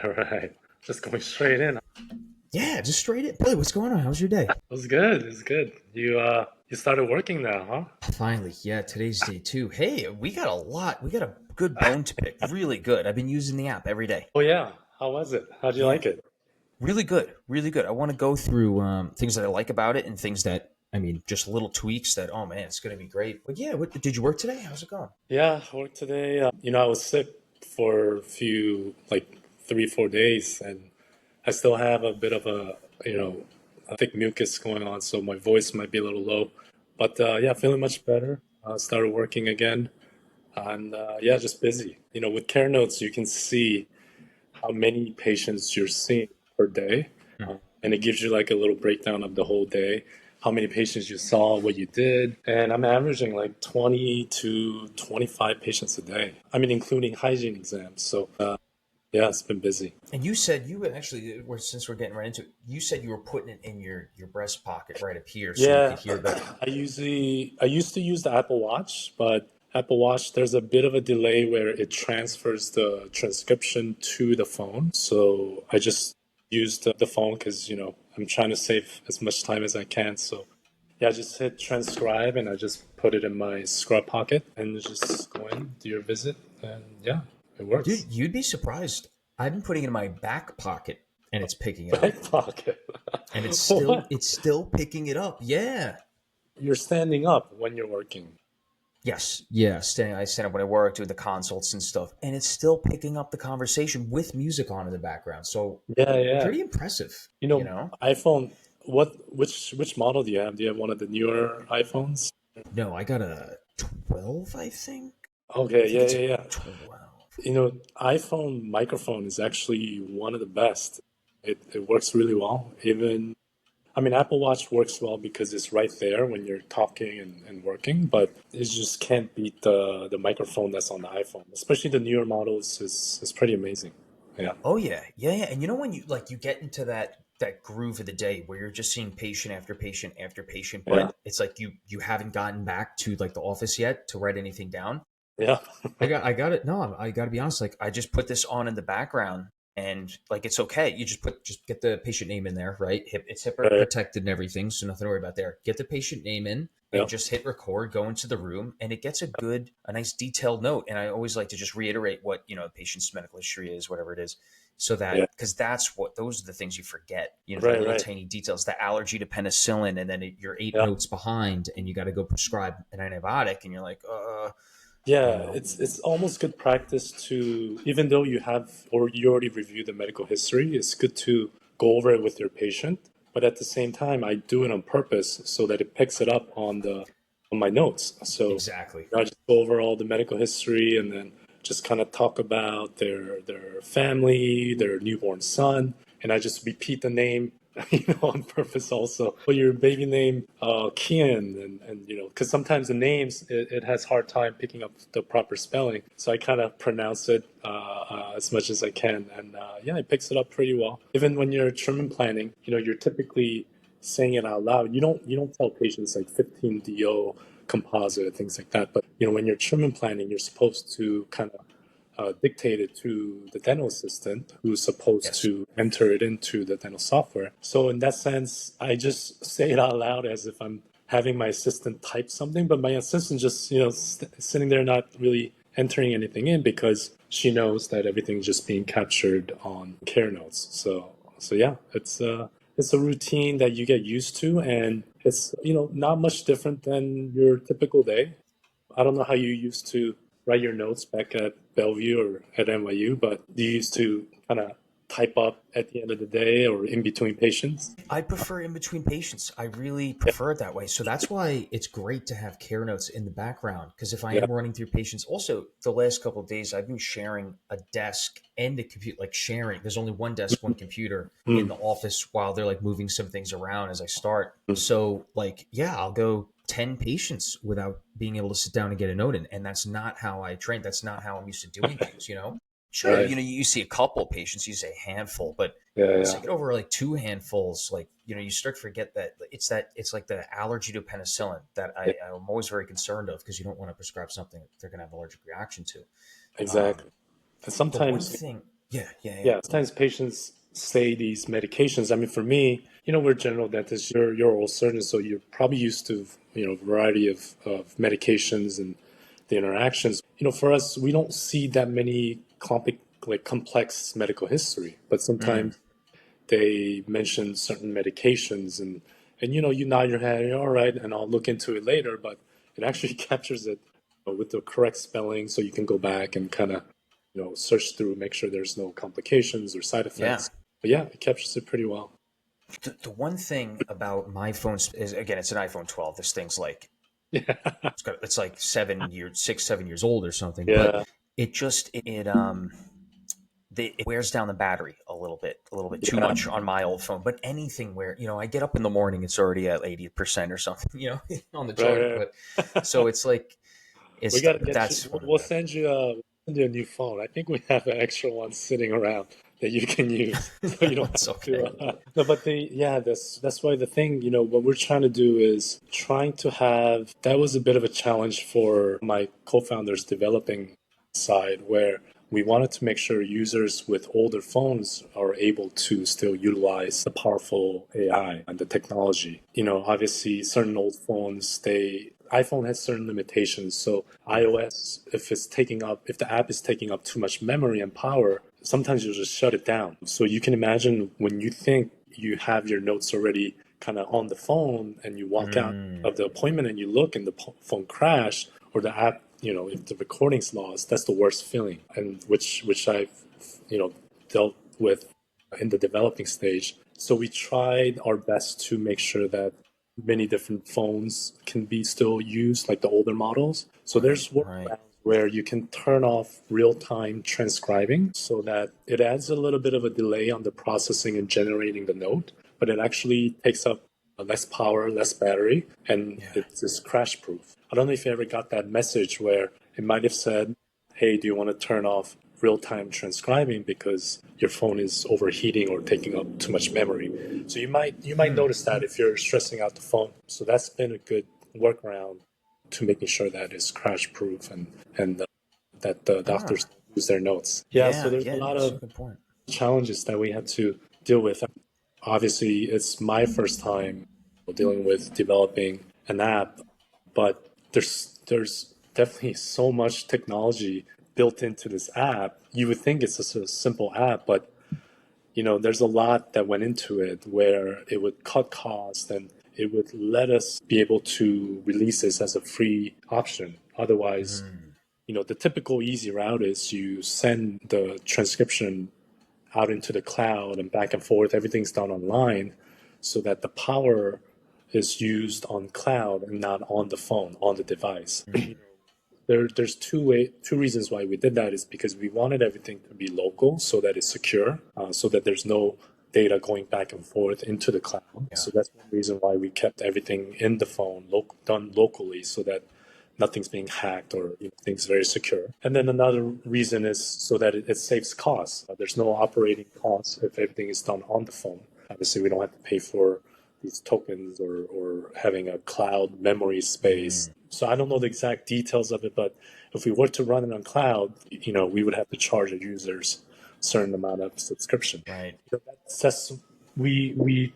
All right. Just going straight in. It Yeah, just straight in. Billy, what's going on? How's your day? was good. It was good. You started working now, Finally, yeah, today's day two. Hey, we got a lot. We got a good bone to pick. Really good. I've been using the app every day. Oh yeah. How was it? How'd you Yeah, like it? really good. Really good. I want to go through things that I like about it and things that, just little tweaks that, oh man, it's going to be great. But yeah, did you work today? How's it going? Yeah, I worked today. I was sick for a few, like 3, 4 days, and I still have a bit of a thick mucus going on, so my voice might be a little low. But yeah, feeling much better. Started working again, and yeah, just busy. With CareNotes, you can see how many patients you're seeing per day. And it gives you like a little breakdown of the whole day, how many patients you saw, what you did. And I'm averaging like 20 to 25 patients a day. I mean, including hygiene exams. So, yeah, it's been busy. And you said you would actually, since we're getting right into it, you said you were putting it in your breast pocket right up here so you Yeah, could hear the. I used to use the Apple Watch, but Apple Watch, there's a bit of a delay where it transfers the transcription to the phone. So I just used the phone because, I'm trying to save as much time as I can. So yeah, I just hit transcribe and I just put it in my scrub pocket and just go in, do your visit. And yeah, it works. Dude, you'd be surprised. I've been putting it in my back pocket and it's picking it up. Back pocket. And it's still What? it's still picking it up. Yeah. You're standing up when you're working. Yes. Yeah. I stand up when I work, doing the consults and stuff, and it's still picking up the conversation with music on in the background. So Yeah, yeah. pretty impressive, You you know, know? iPhone, which model do you have? Do you have one of the newer iPhones? No, I got a 12, I think. I Okay, think yeah, it's a yeah, yeah. 12. iPhone microphone is actually one of the best. It works really well. I mean, Apple Watch works well because it's right there when you're talking and working, but it just can't beat the microphone that's on the iPhone. Especially the newer models is pretty amazing. Yeah. Oh yeah. Yeah, yeah. And you know when you get into that groove of the day where you're just seeing patient after patient after patient, Yeah. but it's like you haven't gotten back to like the office yet to write anything down. Yeah. I got it. No, I got to be honest. Like I just put this on in the background, and like it's okay. You just get the patient name in there, right? It's HIPAA Yeah. protected and everything, so nothing to worry about there. Get the patient name in, Yeah. and just hit record. Go into the room, and it gets a nice detailed note. And I always like to just reiterate what the patient's medical history is, whatever it is, so Yeah. that because those are the things you forget. The Right, little right. tiny details, the allergy to penicillin, and then you're eight Yeah. notes behind, and you got to go prescribe an antibiotic, and you're like, you Yeah, know. it's almost good practice to, even though you have or you already reviewed the medical history, it's good to go over it with your patient. But at the same time, I do it on purpose so that it picks it up on my notes. So Exactly. I just go over all the medical history and then just kind of talk about their family, their newborn son, and I just repeat the name, on purpose also. Put your baby name, Kian, and because sometimes the names it has hard time picking up the proper spelling, so I kind of pronounce it as much as I can, and yeah, it picks it up pretty well. Even when you're treatment planning, you're typically saying it out loud. You don't tell patients like 15 DO composite things like that, but when you're treatment planning, you're supposed to kind of dictate it to the dental assistant who's supposed Yes. to enter it into the dental software. So in that sense, I just say it out loud as if I'm having my assistant type something, but my assistant just, sitting there not really entering anything in because she knows that everything's just being captured on CareNotes. So yeah, it's a routine that you get used to, and it's not much different than your typical day. I don't know how you used to write your notes back at Bellevue or at NYU, but do you used to kind of type up at the end of the day or in between patients? I prefer in between patients. I really Yeah, prefer it that way. So that's why it's great to have care notes in the background. Because if I yeah, am running through patients, also the last couple of days, I've been sharing a desk and a computer, like sharing. There's only one desk, one computer in mm, the office while they're like moving some things around as I start. mm, So, like, yeah, I'll go 10 patients without being able to sit down and get a note in. And that's not how I train. That's not how I'm used to doing things. Sure, right. you see a couple patients, you say a handful, but Yeah, once I yeah, get over like two handfuls, like you start to forget that it's like the allergy to penicillin that yeah, I'm always very concerned of because you don't want to prescribe something that they're going to have an allergic reaction to. Um, exactly. And the one sometimes, thing, Yeah. Yeah, sometimes patients say these medications. I mean, for me, we're general dentists, you're oral surgeons, so you're probably used to, variety of medications and the interactions. For us, we don't see that many complex medical history, but sometimes they mention certain medications and you nod your head, all right, and I'll look into it later, but it actually captures it with the correct spelling so you can go back and kind of search through, make sure there's no complications or side Yeah. effects. But yeah, it captures it pretty well. The one thing about my phone is, again, it's an iPhone 12. This thing's like, Yeah. it's like 7 years old or something, but Yeah. it just, it wears down the battery a little bit too Yeah. much on my old phone. But anything where, I get up in the morning, it's already at 80% or something, on the charge. Right, But so right. it's like, We got to but get you. that's We'll one of we'll the, send you a new phone. I think we have an extra one sitting around that you can use, so you don't it's have okay. to. No, but yeah, that's why the thing. What we're trying to do is trying to have. That was a bit of a challenge for my co-founders developing side, where we wanted to make sure users with older phones are able to still utilize the powerful AI and the technology. Obviously, certain old phones, iPhone has certain limitations. So Yeah. iOS, if the app is taking up too much memory and power, sometimes you'll just shut it down. So you can imagine when you think you have your notes already kind of on the phone and you walk out of the appointment and you look and the phone crash or the app, if the recording's lost, that's the worst feeling. And which I've, dealt with in the developing stage. So we tried our best to make sure that many different phones can be still used, like the older models. So Right. there's Right. workarounds where you can turn off real-time transcribing so that it adds a little bit of a delay on the processing and generating the note, but it actually takes up less power, less battery, and Yeah. it's crash proof. I don't know if you ever got that message where it might have said, hey, do you want to turn off real-time transcribing because your phone is overheating or taking up too much memory. So you might notice that if you're stressing out the phone. So that's been a good workaround to making sure that it's crash proof and that the doctors Ah. don't lose their notes. Yeah, so Yeah. there's a Yeah. lot That's a of good point. challenges that we had to deal with. Obviously, it's my first time dealing with developing an app, but there's definitely so much technology built into this app. You would think it's just a simple app, but there's a lot that went into it where it would cut costs and it would let us be able to release this as a free option. Otherwise, the typical easy route is you send the transcription out into the cloud and back and forth. Everything's done online so that the power is used on cloud and not on the phone, on the device. There's two reasons why we did that is because we wanted everything to be local so that it's secure, so that there's no data going back and forth into the cloud. Yeah. So that's one reason why we kept everything in the phone done locally so that nothing's being hacked or things very secure. And then another reason is so that it saves costs. There's no operating costs if everything is done on the phone. Obviously, we don't have to pay for these tokens or having a cloud memory space. So I don't know the exact details of it, but if we were to run it on cloud, we would have to charge the users a certain amount of subscription. Right. That's we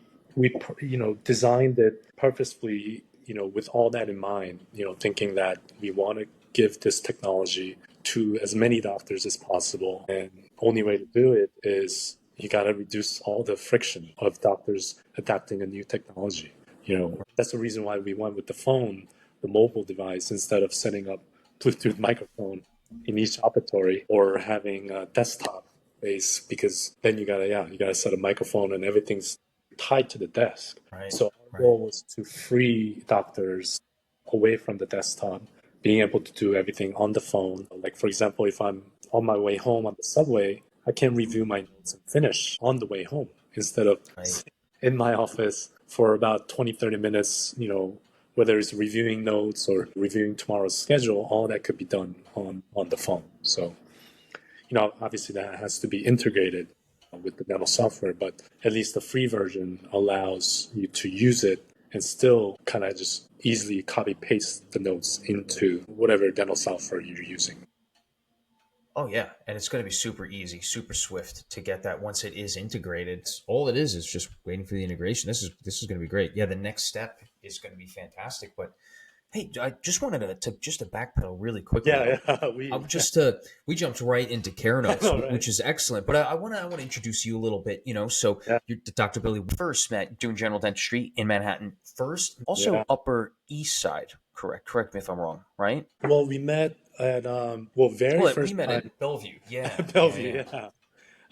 designed it purposefully, with all that in mind, thinking that we want to give this technology to as many doctors as possible. And only way to do it is you got to reduce all the friction of doctors adapting a new technology. That's the reason why we went with the phone, the mobile device, instead of setting up Bluetooth microphone in each operatory or having a desktop base, because then you gotta set a microphone and everything's tied to the desk. Right. So our Right. goal was to free doctors away from the desktop, being able to do everything on the phone. Like, for example, if I'm on my way home on the subway, I can review my notes and finish on the way home instead of Right. in my office for about 20, 30 minutes, whether it's reviewing notes or reviewing tomorrow's schedule, all that could be done on the phone. So, obviously that has to be integrated with the dental software, but at least the free version allows you to use it and still kind of just easily copy paste the notes into whatever dental software you're using. Oh yeah, and it's going to be super easy, super swift to get that once it is integrated. All it is just waiting for the integration. This is going to be great. Yeah, the next step is going to be fantastic. But hey, I just wanted to just to backpedal really quickly. Yeah, yeah, I we would just we jumped right into care I notes, know, right? which is excellent. But I want to introduce you a little bit. So Yeah, you're Dr. Billy first met doing general dentistry in Manhattan first, yeah. also Upper East Side. Correct. Correct me if I'm wrong. Right. Well, we met at well, very Well, we first met time at Bellevue. Yeah. at Yeah. Bellevue. Yeah.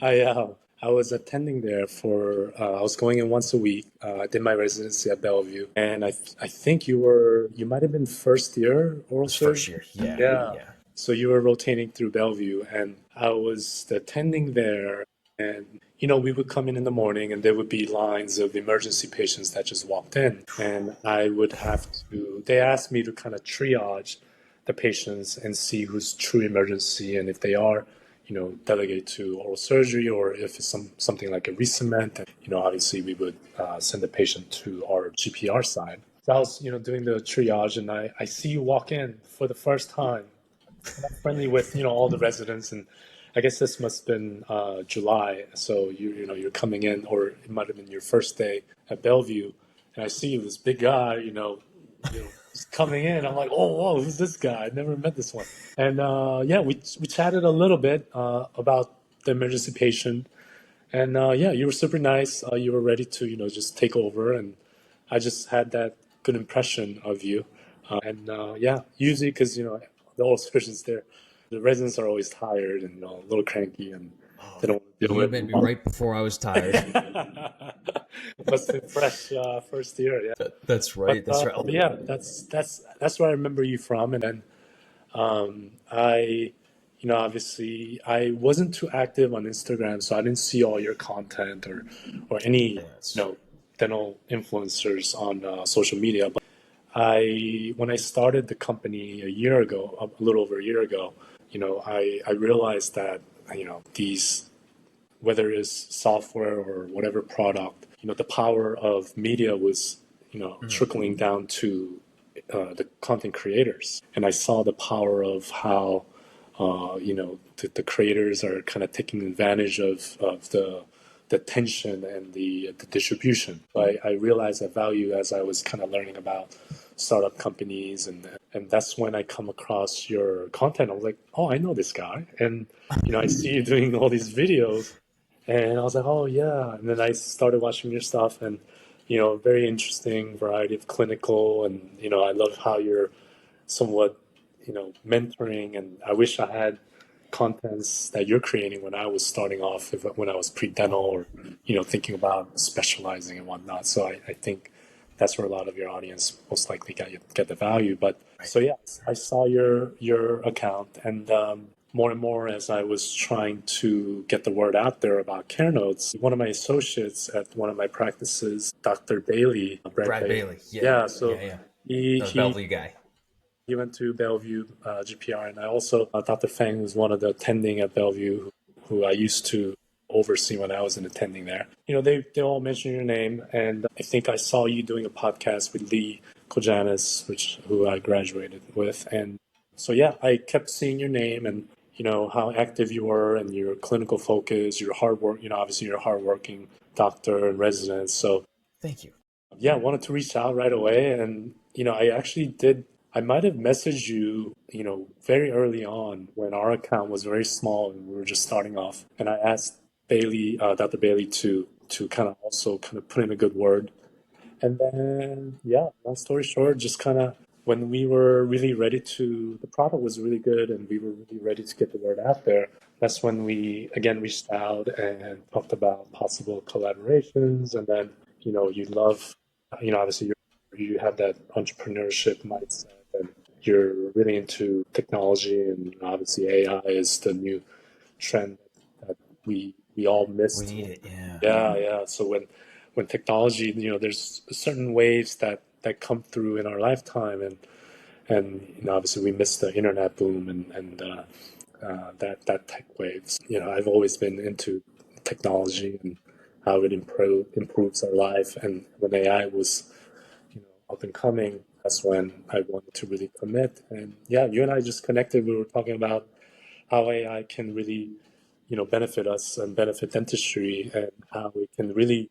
Yeah, I was attending there for I was going in once a week. I did my residency at Bellevue, and I think you might have been first year It oral was first surgery. year. Yeah. Yeah. Yeah. So you were rotating through Bellevue, and I was attending there. And, we would come in the morning, and there would be lines of emergency patients that just walked in. And I would have to, they asked me to kind of triage the patients and see who's true emergency. And if they are, delegate to oral surgery, or if it's something like a re-cement, and, obviously we would send the patient to our GPR side. So I was, doing the triage, and I see you walk in for the first time, and I'm friendly with all the residents, and I guess this must have been July. So you're coming in, or it might have been your first day at Bellevue, and I see this big guy, just coming in. I'm like, oh, whoa, who's this guy? I never met this one. And yeah, we chatted a little bit about the emergency patient, and yeah, you were super nice. You were ready to just take over, and I just had that good impression of you. And yeah, usually because the old surgeons there, the residents are always tired and a little cranky, and Oh, they don't want to deal you with met me a lot. right before I was tired. Must have been fresh first year, yeah. That's But right. That's right. yeah, that's where I remember you from. And then I, obviously I wasn't too active on Instagram, so I didn't see all your content or any Yes. dental influencers on social media. But when I started the company a year ago, a little over a year ago, I realized that these, whether it's software or whatever product, the power of media was trickling down to the content creators, and I saw the power of how the creators are kind of taking advantage of the tension and the distribution. I realized that value as I was kind of learning about startup companies, and that's when I come across your content. I was like, oh, I know this guy, and I see you doing all these videos, and I was like, oh yeah. And then I started watching your stuff, and very interesting variety of clinical, and I love how you're somewhat mentoring, and I wish I had contents that you're creating when I was starting off, when I was pre-dental, Oh, or thinking about specializing and whatnot. So I think that's where a lot of your audience most likely get the value. But right. so yeah, I saw your account, and more and more as I was trying to get the word out there about CareNotes, one of my associates at one of my practices, Dr. Bailey, Brad Brad Bailey, Bailey. Yeah. yeah, Yeah. so Yeah. he Another he Bellevue guy. he went to Bellevue GPR, and I also Dr. Feng was one of the attending at Bellevue who I used to oversee when I was an attending there. They all mentioned your name, and I think I saw you doing a podcast with Lee Kojanis, who I graduated with, and so yeah, I kept seeing your name, and how active you were, and your clinical focus, your hard work. Obviously you're a hardworking doctor and resident, so Thank you. yeah, I wanted to reach out right away. And, I actually did, I might have messaged you, very early on when our account was very small and we were just starting off. And I asked Bailey, Dr. Bailey to kind of also kind of put in a good word. And then, yeah, long story short, just kind of when we were really ready the product was really good and we were really ready to get the word out there. That's when we again reached out and talked about possible collaborations. And then, you love, obviously you have that entrepreneurship mindset, and you're really into technology, and obviously AI is the new trend that we all We missed. need it. Yeah. Yeah, yeah. So when technology, there's certain waves that come through in our lifetime, and obviously we missed the internet boom, and that tech waves. I've always been into technology and how it improves our life, and when AI was up and coming, that's when I wanted to really commit. And yeah, you and I just connected. We were talking about how AI can really, benefit us and benefit dentistry, and how it can really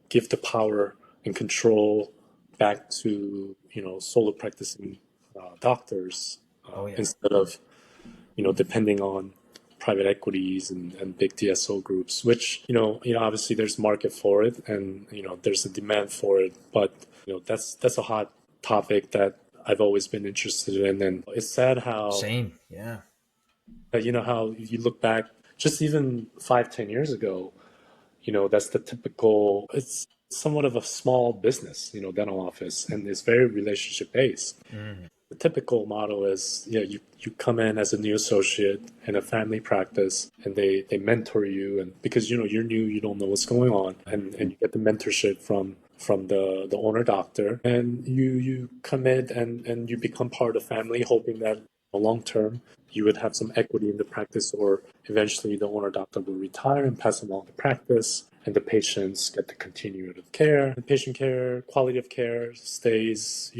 give the power and control back to, solo practicing doctors, Oh yeah. instead of, depending on private equities and big DSO groups, which, obviously there's market for it, and, there's a demand for it. But, that's a hot topic that I've always been interested in. And it's sad how, Same. Yeah. how you look back just even 5, 10 years ago, that's the typical, it's somewhat of a small business, dental office, and it's very relationship based. Hmm. The typical model is, you come in as a new associate in a family practice, and they mentor you, and because you're new, you don't know what's going on, and you get the mentorship from the owner doctor, and you commit, and you become part of the family, hoping that long term you would have some equity in the practice, or eventually the owner doctor will retire and pass along the practice, and the patients get the continuity of care. The patient care, quality of care stays,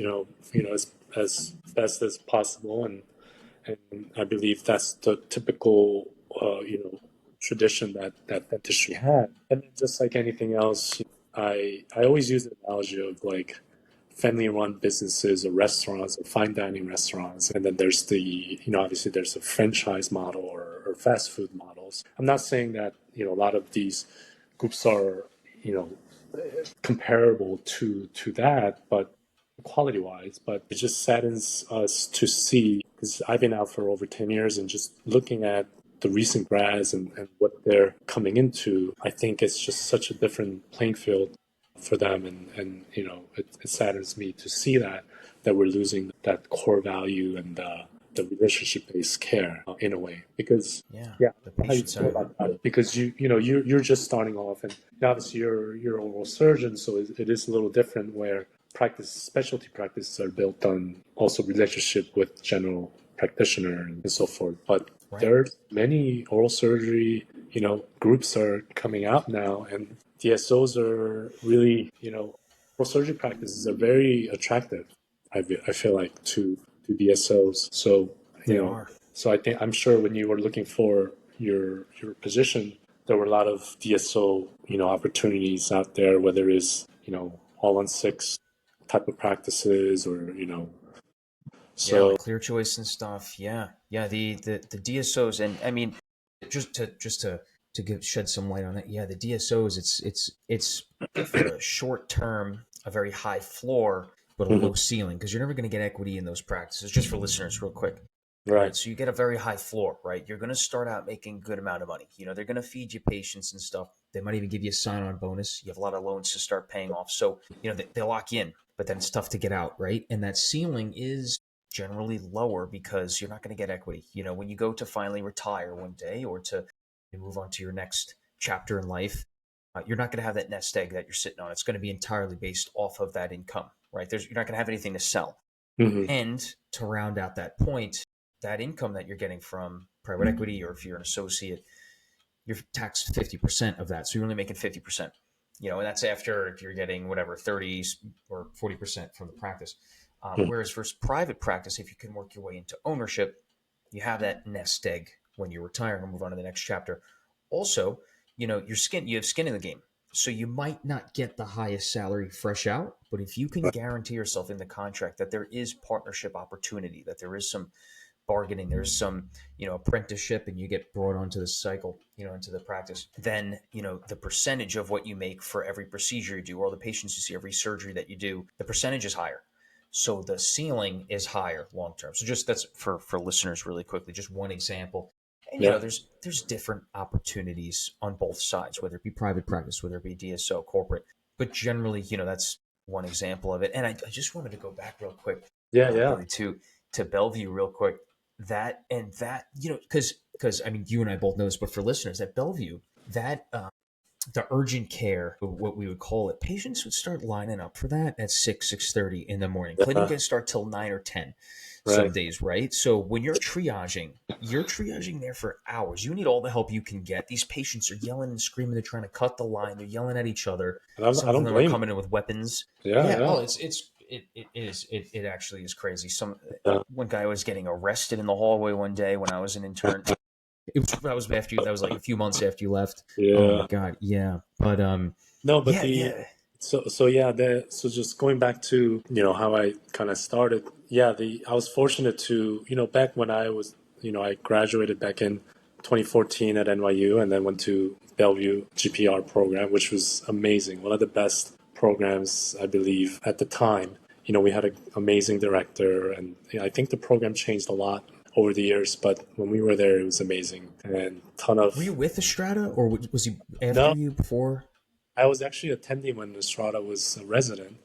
as best as possible, and I believe that's the typical, tradition that dentistry had. And just like anything else, I always use the analogy of like family-run businesses or restaurants or fine dining restaurants, and then there's the, obviously there's a franchise model, or fast food models. I'm not saying that, a lot of these groups are, you know comparable to that, but quality wise. But it just saddens us to see, because I've been out for over 10 years, and just looking at the recent grads, and what they're coming into, I think it's just such a different playing field for them. And it saddens me to see that we're losing that core value, and the relationship based care, in a way. Because Yeah. yeah, The how you patient feel side of it. about that? Because you're just starting off, and obviously you're an oral surgeon, so it is a little different, where specialty practices are built on also relationship with general practitioner and so forth. But Right. there's many oral surgery, groups are coming out now, and DSOs are really, oral surgery practices are very attractive. I feel like to DSOs. So, They are. I'm sure when you were looking for your position, there were a lot of DSO, opportunities out there, whether it's, all on six type of practices, or, Yeah, so like clear choice and stuff. Yeah. Yeah. The DSOs, and I mean, just to shed some light on it. Yeah, the DSOs. It's for a short term, a very high floor, but a mhm, low ceiling, because you're never going to get equity in those practices. Just for listeners, real quick. right. Right. So you get a very high floor, right? You're going to start out making a good amount of money. They're going to feed you patients and stuff. They might even give you a sign on bonus. You have a lot of loans to start paying off. So, they lock you in, but then it's tough to get out, right? And that ceiling is generally lower because you're not going to get equity. When you go to finally retire one day, or to move on to your next chapter in life, you're not going to have that nest egg that you're sitting on. It's going to be entirely based off of that income, right? You're not going to have anything to sell. Hmm. And to round out that point, that income that you're getting from private equity, or if you're an associate, you're taxed 50% of that. So you're only making 50%. And that's after if you're getting whatever 30s or 40% from the practice. Whereas versus private practice, if you can work your way into ownership, you have that nest egg when you're retiring and move on to the next chapter. Also, you have skin in the game. So you might not get the highest salary fresh out, but if you can guarantee yourself in the contract that there is partnership opportunity, that there is some bargaining, there's some, apprenticeship, and you get brought onto the cycle, into the practice, then, the percentage of what you make for every procedure you do, or the patients you see, every surgery that you do, the percentage is higher. So the ceiling is higher long term. So just that's for listeners really quickly, just one example. And Yeah. there's different opportunities on both sides, whether it be private practice, whether it be DSO, corporate. But generally, that's one example of it. And I just wanted to go back real quick, Yeah. Yeah. Billy, to Bellevue real quick. That because I mean, you and I both know this, but for listeners, at Bellevue, that the urgent care, what we would call it, patients would start lining up for that at 6:30 in the morning. Clinic Yeah. can start till 9 or 10 some Right. days, right? So when you're triaging there for hours. You need all the help you can get. These patients are yelling and screaming. They're trying to cut the line. They're yelling at each other. And Some I of don't them are blame coming in with weapons. you. Yeah. Yeah. Yeah. Oh, it actually is crazy. Yeah. One guy was getting arrested in the hallway one day when I was an intern. that was after you. That was like a few months after you left. Oh my Yeah. god, yeah. But No, but yeah, the yeah. so yeah, so just going back to, how I kind of started. Yeah, the I was fortunate to, back when I was, I graduated back in 2014 at NYU and then went to Bellevue GPR program, which was amazing. One of the best programs, I believe, at the time. We had an amazing director, and I think the program changed a lot over the years, but when we were there, it was amazing and ton Were you of. with Estrada, or was he after No, you, before? I was actually attending when Estrada was a resident.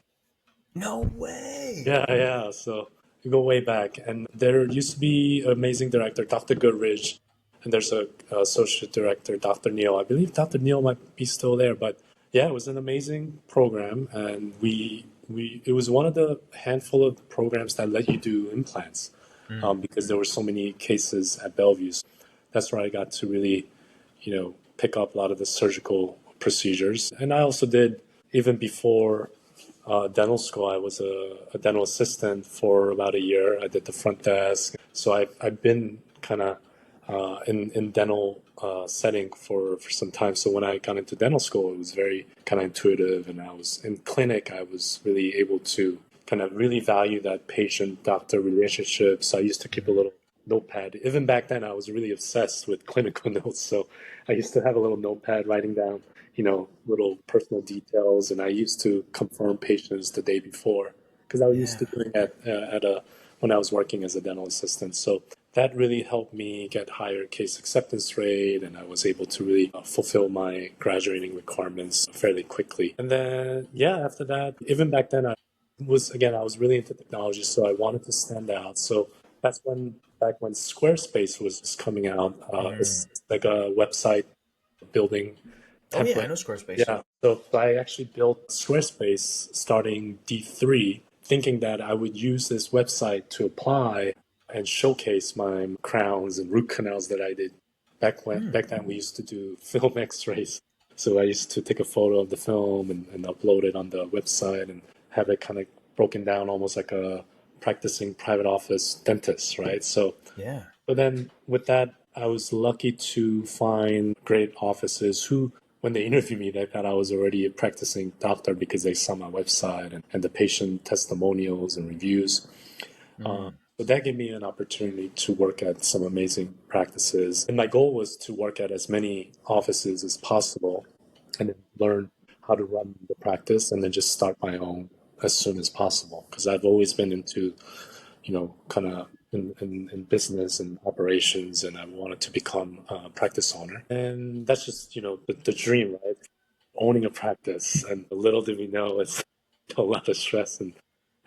No way. Yeah, yeah. So we go way back, and there used to be an amazing director, Dr. Goodridge, and there's a associate director, Dr. Neal. I believe Dr. Neal might be still there, but yeah, it was an amazing program, and we it was one of the handful of programs that let you do implants, Mm. because there were so many cases at Bellevue. So that's where I got to really, pick up a lot of the surgical procedures, and I also did even before dental school. I was a dental assistant for about a year. I did the front desk. So I've been kind of in dental setting for some time. So when I got into dental school, it was very kind of intuitive. And I was in clinic, I was really able to kind of really value that patient-doctor relationship. So I used to keep a little notepad. Even back then, I was really obsessed with clinical notes. So I used to have a little notepad writing down, little personal details, and I used to confirm patients the day before because I was used Yeah. to doing that at a when I was working as a dental assistant. So that really helped me get higher case acceptance rate, and I was able to really fulfill my graduating requirements fairly quickly. And then, yeah, after that, even back then, I was really into technology, so I wanted to stand out. So that's back when Squarespace was just coming out. Mm. It's like a website building Oh yeah, I template. know Squarespace. Yeah. So I actually built Squarespace starting D3, thinking that I would use this website to apply and showcase my crowns and root canals that I did Mm. back then we used to do film x-rays. So I used to take a photo of the film and upload it on the website and have it kind of broken down almost like a practicing private office dentist, right? So Yeah. but then with that, I was lucky to find great offices who, when they interviewed me, they thought I was already a practicing doctor because they saw my website and the patient testimonials and reviews. Mm. So that gave me an opportunity to work at some amazing practices. And my goal was to work at as many offices as possible and then learn how to run the practice and then just start my own as soon as possible. Because I've always been into, kind of in business and operations, and I wanted to become a practice owner. And that's just, the dream, right? Owning a practice. And little did we know it's a lot of stress and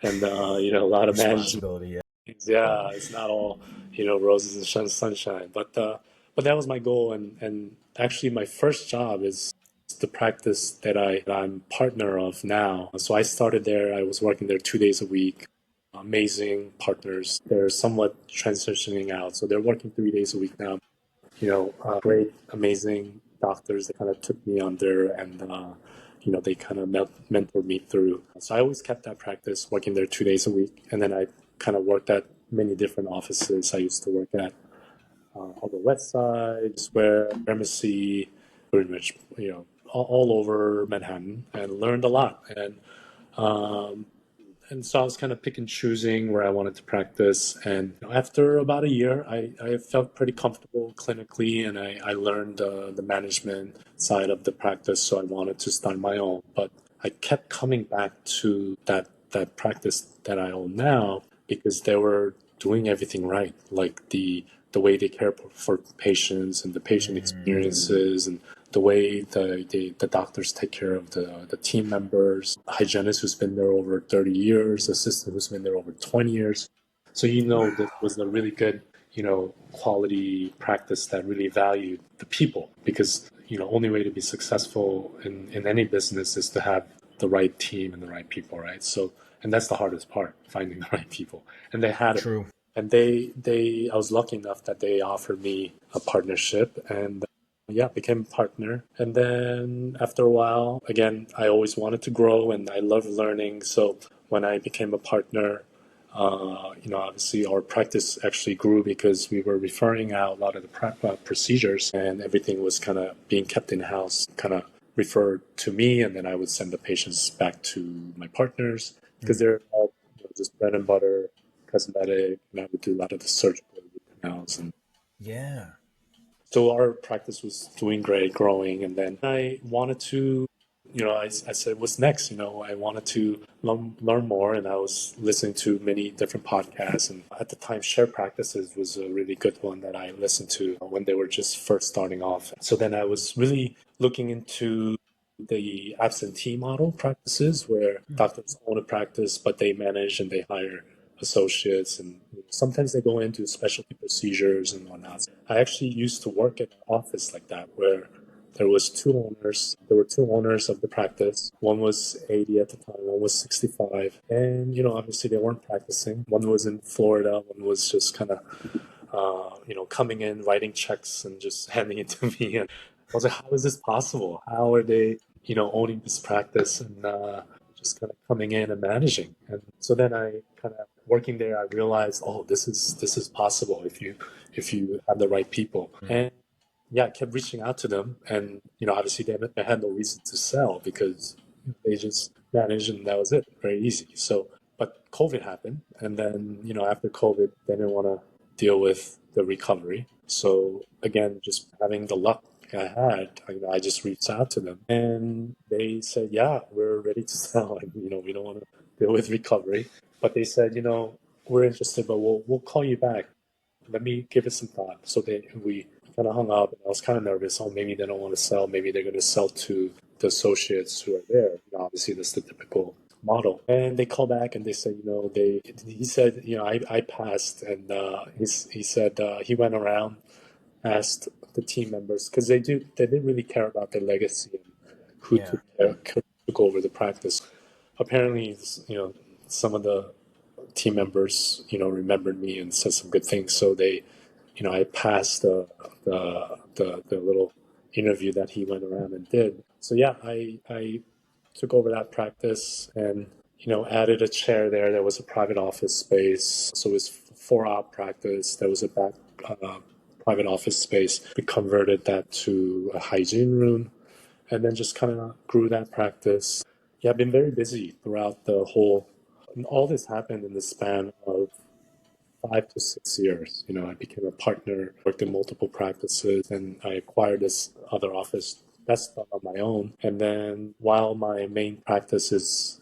a lot of management. Responsibility. Yeah. Yeah, it's not all, roses and sunshine. But that was my goal. And actually, my first job is the practice I'm partner of now. So I started there. I was working there 2 days a week. Amazing partners. They're somewhat transitioning out, so they're working 3 days a week now. Great, amazing doctors that kind of took me under and they kind of mentored me through. So I always kept that practice, working there 2 days a week, and then I kind of worked at many different offices. I used to work at on the west side, Square, Gramercy, pretty much all over Manhattan, and learned a lot. Um, and so I was kind of pick and choosing where I wanted to practice. And after about a year, I felt pretty comfortable clinically, and I learned the management side of the practice. So I wanted to start my own. But I kept coming back to that practice that I own now because they were doing everything right, like the way they care for patients and the patient Mm. experiences and the way the doctors take care of the team members, hygienist who's been there over 30 years, assistant who's been there over 20 years. So this Wow. was a really good, quality practice that really valued the people because, only way to be successful in any business is to have the right team and the right people, right? So, and that's the hardest part, finding the right people. And they had it. True. And I was lucky enough that they offered me a partnership and yeah, became a partner. And then after a while, again, I always wanted to grow and I love learning. So when I became a partner, Obviously our practice actually grew because we were referring out a lot of the procedures, and everything was kind of being kept in house, kind of referred to me, and then I would send the patients back to my partners because they're all just bread and butter cosmetic, and I would do a lot of the surgical root canals. And Yeah. so our practice was doing great, growing, and then I wanted to, I said, what's next? I wanted to learn more, and I was listening to many different podcasts. And at the time, Share Practices was a really good one that I listened to when they were just first starting off. So then I was really looking into the absentee model practices where doctors own a practice, but they manage and they hire associates, and sometimes they go into specialty procedures and whatnot. I actually used to work at an office like that where there was two owners. There were two owners of the practice. One was 80 at the time, one was 65. And, obviously they weren't practicing. One was in Florida, one was just kind of, coming in, writing checks and just handing it to me. And I was like, how is this possible? How are they, owning this practice and just kind of coming in and managing? And so then I kind of working there, I realized, oh, this is possible if you have the right people. And yeah, I kept reaching out to them, and obviously they had no reason to sell because they just managed, and that was it, very easy. So, but COVID happened, and then after COVID, they didn't want to deal with the recovery. So again, just having the luck I had, I just reached out to them, and they said, "Yeah, we're ready to sell, and we don't want to deal with recovery." But they said, "We're interested, but we'll call you back. Let me give it some thought." So we kind of hung up, and I was kind of nervous. Oh, maybe they don't want to sell. Maybe they're going to sell to the associates who are there. Obviously, that's the typical model. And they called back and they said, he said, I passed, and he said he went around, asked the team members because they didn't really care about their legacy and who took over the practice. Apparently, some of the team members, remembered me and said some good things. So they, I passed the little interview that he went around and did. So yeah, I took over that practice and added a chair there. There was a private office space, so it was 4-hour practice. There was a back private office space. We converted that to a hygiene room, and then just kind of grew that practice. Yeah, I've been very busy throughout the whole. And all this happened in the span of 5 to 6 years. I became a partner, worked in multiple practices, and I acquired this other office. That's done on my own. And then while my main practice is,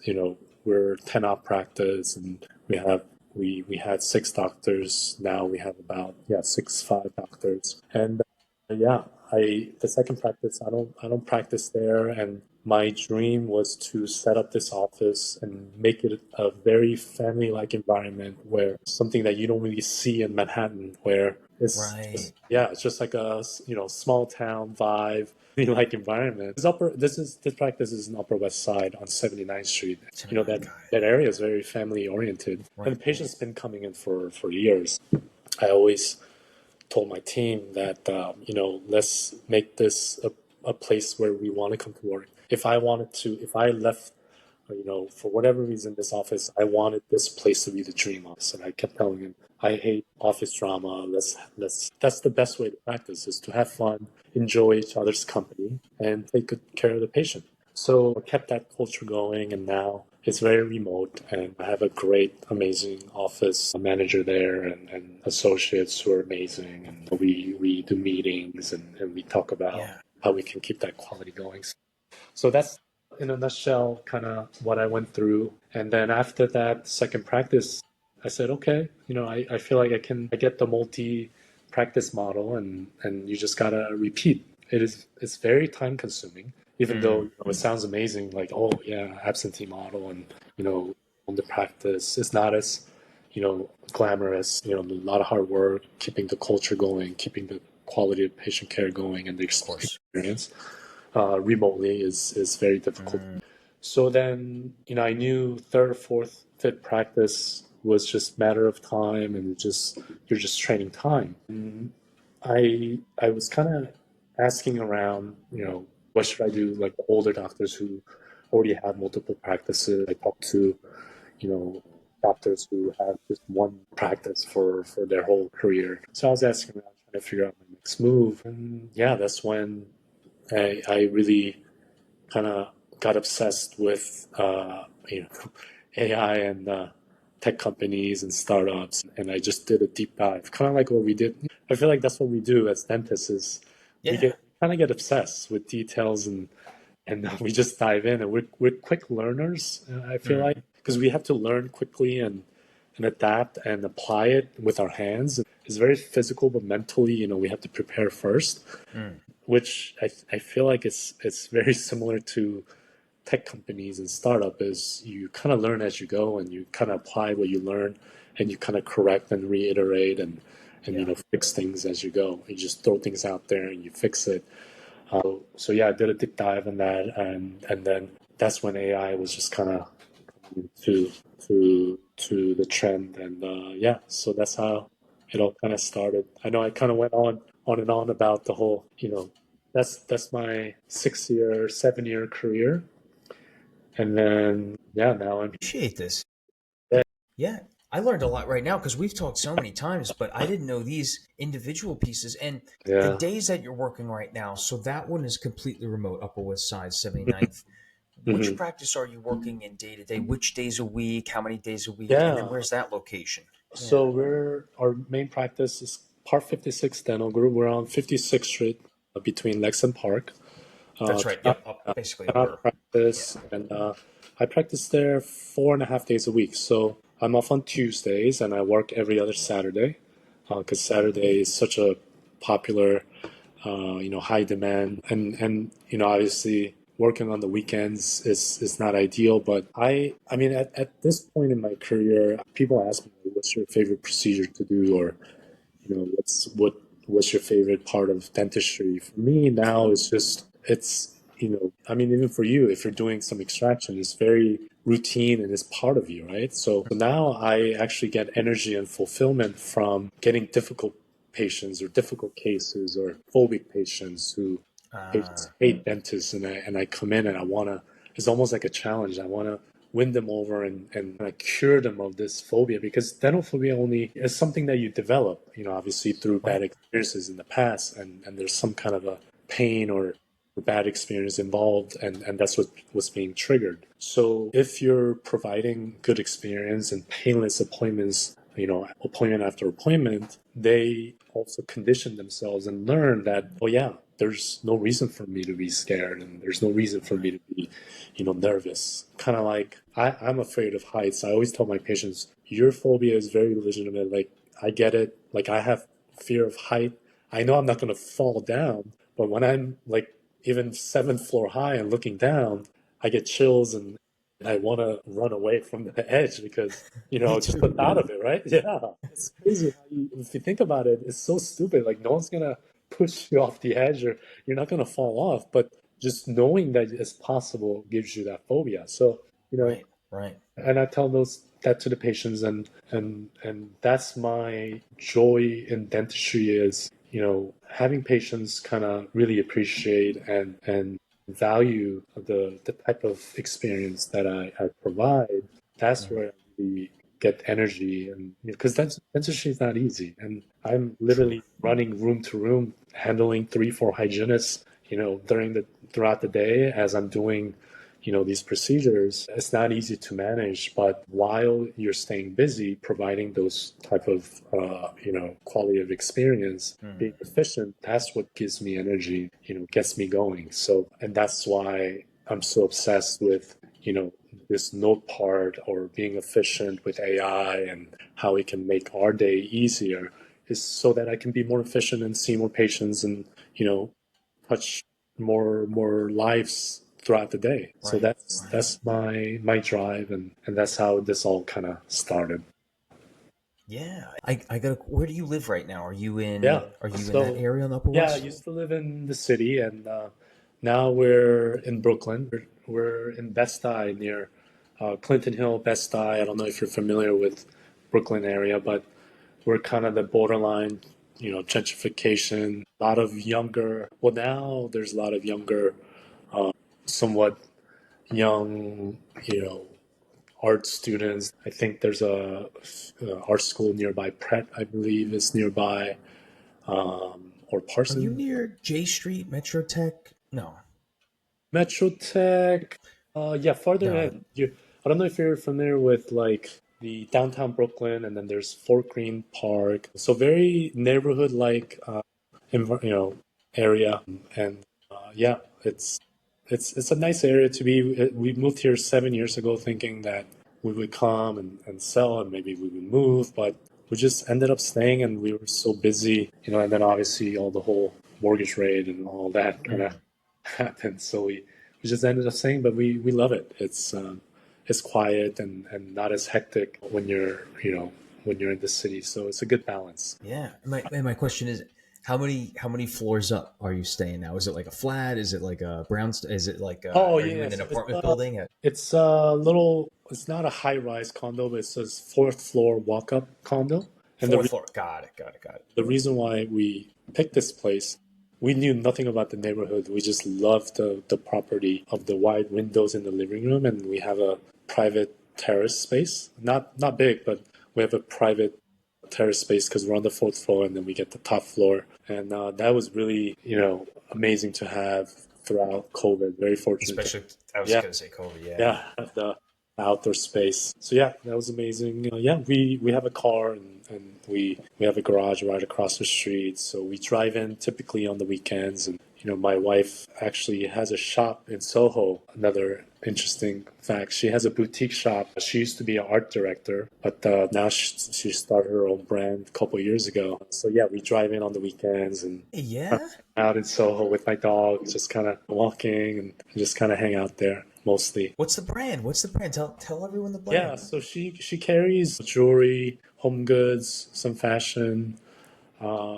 we're 10-op practice, and we had 6 doctors. Now we have about 5 doctors. And yeah, the second practice, I don't practice there, and my dream was to set up this office and make it a very family-like environment where something that you don't really see in Manhattan, where Right. it's just like a small town vibe, like environment. This practice is in Upper West Side on 79th Street. Got That area is very family oriented, Right. and the patient's been coming in for years. I always told my team that let's make this a place where we want to come to work. If I left, for whatever reason, this office, I wanted this place to be the dream office, and I kept telling him, I hate office drama. Let's. That's the best way to practice, is to have fun, enjoy each other's company, and take good care of the patient. So I kept that culture going, and now it's very remote, and I have a great, amazing office manager there, and associates who are amazing, and we do meetings, and we talk about how we can keep that quality going. So that's, in a nutshell, kind of what I went through. And then after that second practice, I said, okay, I feel like I get the multi practice model, and you just gotta repeat. It's very time consuming, even though it sounds amazing, like, oh yeah, absentee model, and on the practice, it's not as glamorous. A lot of hard work, keeping the culture going, keeping the quality of patient care going, and the experience remotely is very difficult. So then, I knew third, fourth, fifth practice was just matter of time, and you're just training time. And I was kind of asking around, what should I do? Like the older doctors who already have multiple practices. I talked to, you know, doctors who have just one practice for their whole career. So I was asking around trying to figure out my next move. And yeah, that's when I really kind of got obsessed with AI and tech companies and startups, and I just did a deep dive, kind of like what we did. I feel like that's what we do as dentists is we Yeah. get kind of get obsessed with details and we just dive in, and we're quick learners. I feel like Mm, because we have to learn quickly and adapt and apply it with our hands. It's very physical, but mentally, we have to prepare first, mm, which I feel like it's very similar to tech companies and startup is you kind of learn as you go and you kind of apply what you learn and you kind of correct and reiterate and yeah. fix things as you go. You just throw things out there and you fix it. So yeah, I did a deep dive on that and then that's when AI was just kind of to to the trend and yeah, so that's how it all kind of started. I know I kind of went on and on about the whole, that's my 6 year, 7 year career. And then, yeah, now I'm Appreciate this. yeah, Yeah. I learned a lot right now because we've talked so many times, but I didn't know these individual pieces and the yeah. days that you're working right now. So that one is completely remote, Upper West Side, 79th. Which Mhm. practice are you working in day to day? Which days a week? How many days a week? And then Yeah. where's that location? Yeah. So our main practice is Part 56 Dental Group. We're on 56th Street between Lex and Park. That's right. Cannot, Yep. Basically cannot upper. Yeah. practice, and I practice there 4.5 days a week. So I'm off on Tuesdays, and I work every other Saturday, because Saturday is such a popular, high demand, and obviously working on the weekends is not ideal. But I mean, at this point in my career, people ask me, "What's your favorite procedure to do?" Or what's your favorite part of dentistry? For me now, I mean, even for you, if you're doing some extraction, it's very routine and it's part of you, right? So now I actually get energy and fulfillment from getting difficult patients or difficult cases or phobic patients who patients Uh, hate dentists, and I come in and I want to, it's almost like a challenge. I want to win them over and kind of cure them of this phobia, because dental phobia only is something that you develop, obviously through bad right. experiences in the past, and there's some kind of a pain or bad experience involved, and that's what's being triggered. So if you're providing good experience and painless appointments, appointment after appointment, they also condition themselves and learn that, oh yeah, there's no reason for me to be scared and there's no reason for me Right. to be, nervous. Kind of like I'm afraid of heights. I always tell my patients, your phobia is very legitimate. Like, I get it. Like, I have fear of height. I know I'm not going to fall down, but when I'm like even seventh floor high and looking down, I get chills and I want to run away from the edge because, Me just the too. thought of it, right? Yeah. It's crazy how if you think about it, it's so stupid. Like, no one's going to push you off the edge or you're not going to fall off. But just knowing that it's possible gives you that phobia. So, Right. Right. and I tell that to the patients, and that's my joy in dentistry is, having patients kind of really appreciate and value the type of experience that I provide. That's Mm, where I really get energy, and because dentistry is not easy, and I'm true. literally running room to room, handling 3, 4 hygienists, throughout the day as I'm doing these procedures. It's not easy to manage, but while you're staying busy providing those type of quality of experience, Mm, being efficient, that's what gives me energy, gets me going. So, and that's why I'm so obsessed with this note part or being efficient with AI and how it can make our day easier, is so that I can be more efficient and see more patients and touch more lives throughout the day. So right. that's Right. that's my drive, and that's how this all kind of started. Yeah. I got. Where do you live right now? Yeah. Are you in that So area on the Upper yeah, I West? used to live in the city, and now we're in Brooklyn. We're in Best-Stuy near Clinton Hill, Best-Stuy. I don't know if you're familiar with Brooklyn area, but we're kind of the borderline, gentrification. A lot of younger. Well, now there's a lot of younger, somewhat young, art students. I think there's a art school nearby. Pratt, I believe, is nearby, or Are you Parson. near J Street, Metro Tech? No, Metro Tech. Yeah, farther no. in. I don't know if you're familiar with like the downtown Brooklyn, and then there's Fort Greene Park. So very neighborhood like, area, and yeah, it's a nice area to be. We moved here 7 years ago, thinking that we would come and sell, and maybe we would move, but we just ended up staying, and we were so busy, and then obviously all the whole mortgage rate and all that kind of Mm. happened. So we just ended up staying, but we love it. It's quiet and not as hectic when you're in the city. So it's a good balance. Yeah. My question is, how many floors up are you staying now? Is it like a flat? Is it like a brown? Is it like Oh are you yeah, in an so apartment building? it's a little. It's not a high rise condo, but it's a fourth floor walk up condo. And Fourth floor. Got it. Got it. Got it. the reason why we picked this place, we knew nothing about the neighborhood. We just loved the property of the wide windows in the living room, and we have a private terrace space. Not big, but we have a private terrace space because we're on the fourth floor, and then we get the top floor. And that was really, amazing to have throughout COVID. Very fortunate to, Especially, I was yeah, gonna say COVID. Yeah. yeah, have the outdoor space. So yeah, that was amazing. Yeah, we have a car, and we have a garage right across the street. So we drive in typically on the weekends. And my wife actually has a shop in Soho. Another interesting fact: she has a boutique shop. She used to be an art director, but now she started her own brand a couple of years ago. So yeah, we drive in on the weekends and Yeah. out in Soho with my dog, just kind of walking and just kind of hang out there mostly. What's the brand? What's the brand? Tell everyone the Yeah, brand. so she carries jewelry, home goods, some fashion.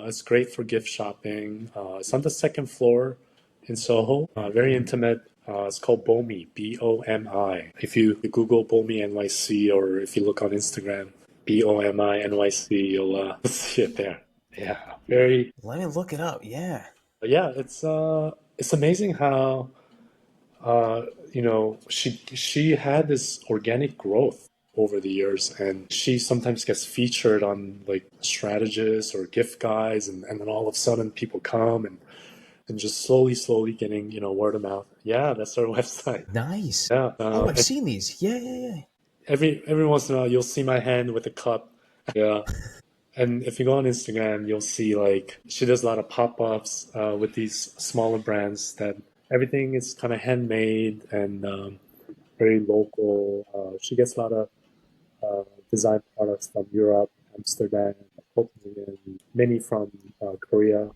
It's great for gift shopping. It's on the second floor in Soho. Very intimate. It's called Bomi, Bomi. If you Google Bomi NYC, or if you look on Instagram, Bomi NYC, you'll see it there. Yeah, very. Let me look it up. Yeah. Yeah, it's amazing how she had this organic growth over the years, and she sometimes gets featured on like strategists or gift guides, and then all of a sudden people come and just slowly getting, word of mouth. Yeah, that's our website. Nice. Yeah. Oh, I've seen these. Yeah. Yeah. Yeah. Every once in a while you'll see my hand with a cup. Yeah. And if you go on Instagram, you'll see like she does a lot of pop-ups with these smaller brands that everything is kind of handmade and very local. She gets a lot of design products from Europe, Amsterdam, Copenhagen, many from Korea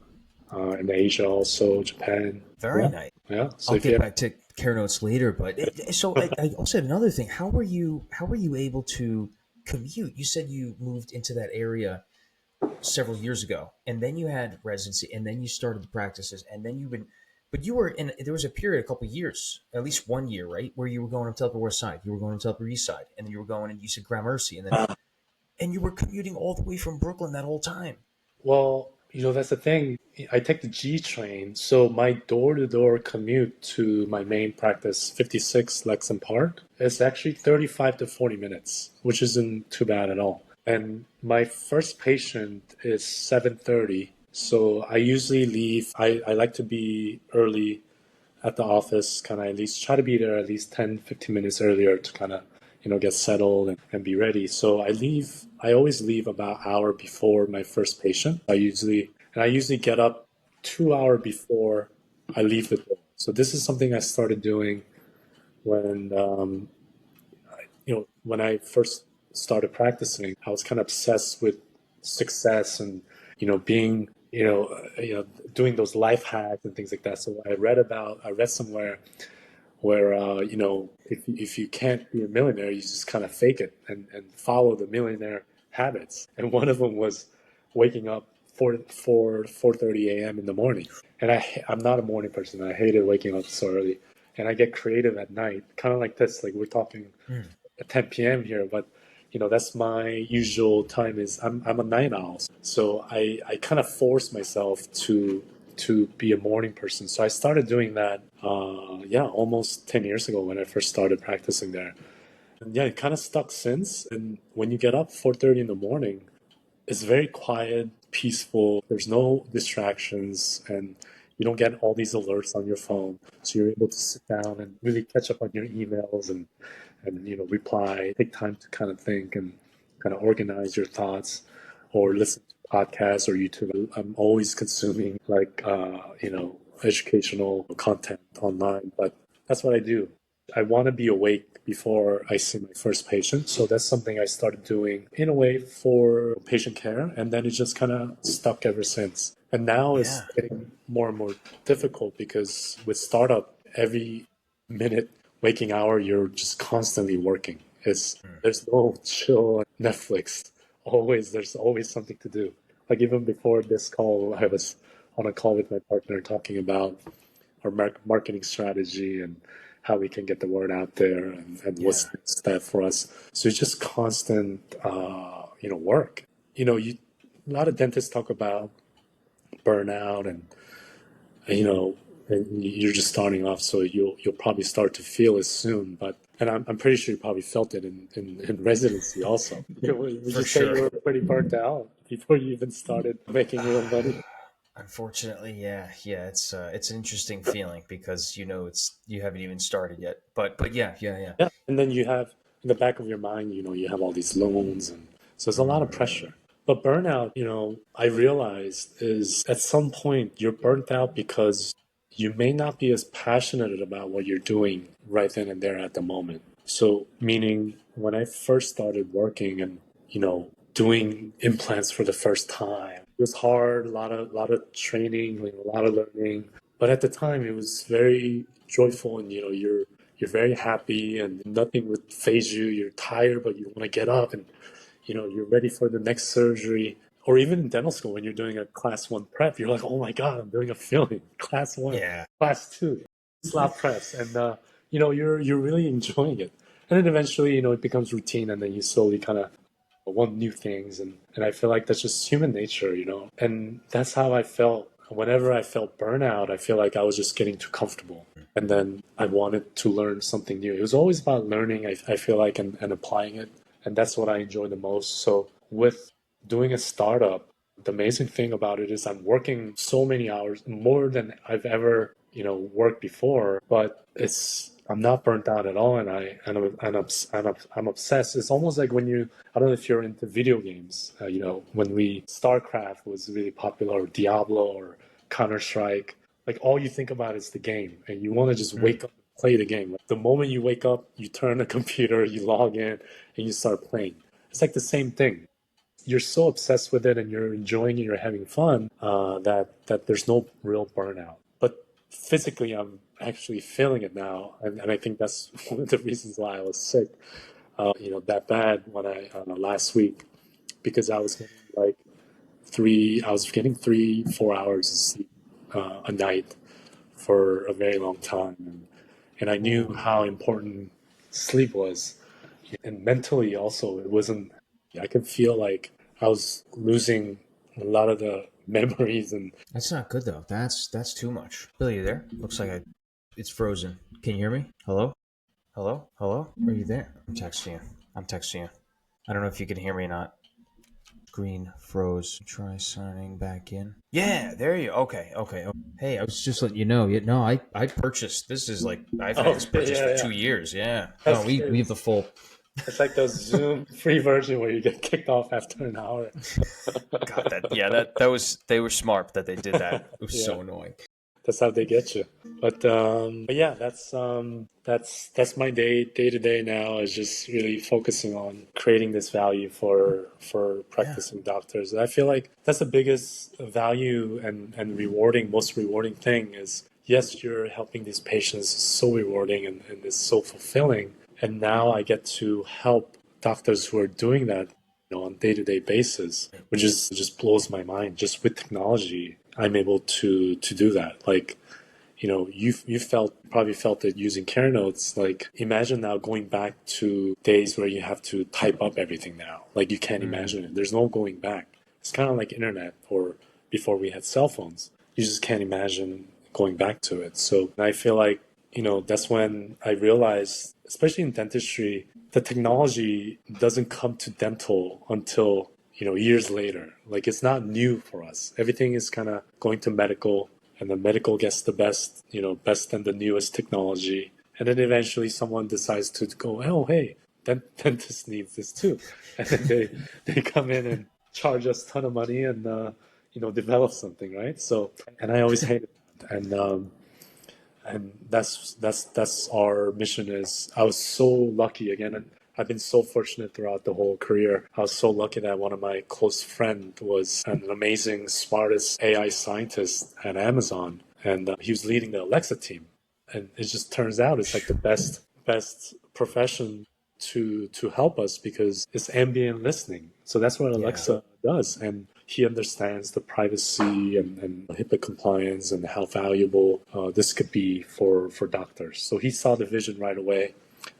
and Asia, also Japan. Very Yeah, nice. yeah. So I'll if you get have, back to CareNotes later, but so I also had another thing. How were you able to commute? You said you moved into that area several years ago, and then you had residency, and then you started the practices, and then you've been. But you were in. There was a period, a couple of years, at least 1 year, right, where you were going up to Upper West Side, you were going up to Upper East Side, and then you were going, and you said Gramercy, and you were commuting all the way from Brooklyn that whole time. well, that's the thing. I take the G train, so my door-to-door commute to my main practice, 56 Lexham Park, is actually 35 to 40 minutes, which isn't too bad at all. And my first patient is 7:30, so I usually leave. I like to be early at the office, kind of at least try to be there at least 10, 15 minutes earlier to kind of, get settled and be ready. So I always leave about an hour before my first patient. I usually get up 2 hours before I leave the door. So this is something I started doing when, when I first started practicing. I was kind of obsessed with success and, being, doing those life hacks and things like that. So I read somewhere where if you can't be a millionaire, you just kind of fake it and follow the millionaire habits. And one of them was waking up 4:30 a.m. in the morning. And I'm not a morning person. I hated waking up so early. And I get creative at night, kind of like this. Like we're talking Mm. at 10 p.m. here, but that's my usual time. Is I'm a night owl, so I kind of force myself to be a morning person. So I started doing that, yeah, almost 10 years ago when I first started practicing there. And yeah, it kind of stuck since. And when you get up 4:30 in the morning, it's very quiet, peaceful. There's no distractions, and you don't get all these alerts on your phone. So you're able to sit down and really catch up on your emails and reply, take time to kind of think and kind of organize your thoughts, or listen to podcasts or YouTube. I'm always consuming like educational content online, but that's what I do. I want to be awake before I see my first patient. So that's something I started doing in a way for patient care. And then it just kind of stuck ever since. And now it's Yeah. getting more and more difficult because with startup, every minute waking hour, you're just constantly working. There's no chill on Netflix. There's always something to do. Like even before this call, I was on a call with my partner talking about our marketing strategy and how we can get the word out there and what's Yeah. the next step for us. So it's just constant, work. A lot of dentists talk about burnout and you're just starting off, so you'll probably start to feel it soon. And I'm pretty sure you probably felt it in residency also. Would For you say sure. you were pretty burnt out before you even started making real money? Unfortunately, yeah, yeah, it's an interesting feeling because it's you haven't even started yet. But yeah, yeah, yeah. Yeah, and then you have in the back of your mind, you have all these loans, and so there's a lot of pressure. But burnout, I realized is at some point you're burnt out because you may not be as passionate about what you're doing right then and there at the moment. So, meaning when I first started working and, doing implants for the first time, it was hard, a lot of training, like, a lot of learning. But at the time, it was very joyful, and you're very happy, and nothing would phase you. You're tired, but you want to get up, and you're ready for the next surgery. Or even in dental school, when you're doing a class one prep, you're like, oh my God, I'm doing a filling, class one, Yeah. class two, slap preps. And, you're really enjoying it. And then eventually, it becomes routine, and then you slowly kind of want new things. And I feel like that's just human nature. And that's how I felt. Whenever I felt burnout, I feel like I was just getting too comfortable. And then I wanted to learn something new. It was always about learning, I feel like, and applying it. And that's what I enjoy the most. So with doing a startup, the amazing thing about it is I'm working so many hours, more than I've ever, worked before, but I'm not burnt out at all, and I'm obsessed. It's almost like when I don't know if you're into video games. When StarCraft was really popular, or Diablo, or Counter Strike. Like all you think about is the game, and you want to just Mm. wake up and play the game. Like, the moment you wake up, you turn the computer, you log in, and you start playing. It's like the same thing. You're so obsessed with it, and you're enjoying it, you're having fun, that there's no real burnout. But physically, I'm actually feeling it now, and I think that's one of the reasons why I was sick, that bad when last week, because I was getting 3-4 hours of sleep a night for a very long time, and I knew how important sleep was, and mentally also it wasn't. I could feel like I was losing a lot of the memories, and That's not good though. That's too much. Billy, you there? Looks like it's frozen. Can you hear me? Hello? Hello? Hello? Are you there? I'm texting you. I'm texting you. I don't know if you can hear me or not. Screen froze. Try signing back in. Yeah, there you. Okay, okay. Hey, I was just letting you know. No, I purchased. This is like I've had oh this yeah, purchased for yeah, yeah. 2 years. Yeah. No, That's we true. have the full. It's like those Zoom free version where you get kicked off after an hour. God, that was they were smart that they did that. It was Yeah, so annoying. that's how they get you. But yeah, that's my day to day now, is just really focusing on creating this value for Yeah. practicing doctors. And I feel like that's the biggest value and most rewarding thing is, yes, you're helping these patients. It's so rewarding, and it's so fulfilling. And now I get to help doctors who are doing that, on day-to-day basis, which is just blows my mind. Just with technology, I'm able to do that. Like, you probably felt it using CareNotes. Like, imagine now going back to days where you have to type up everything now. Like, you can't Mm. imagine it. There's no going back. It's kind of like internet, or before we had cell phones. You just can't imagine going back to it. So I feel like that's when I realized, especially in dentistry, the technology doesn't come to dental until, years later. Like it's not new for us. Everything is kind of going to medical, and the medical gets the best, best and the newest technology. And then eventually someone decides to go, oh, hey, dentist needs this too. And then they come in and charge us a ton of money and, develop something, right? So, and I always hate it. And that's our mission is. I was so lucky again, and I've been so fortunate throughout the whole career. I was so lucky that one of my close friend was an amazing, smartest AI scientist at Amazon, and he was leading the Alexa team. And it just turns out it's like the best profession to help us because it's ambient listening. So that's what Alexa does, and he understands the privacy and HIPAA compliance and how valuable this could be for doctors. So he saw the vision right away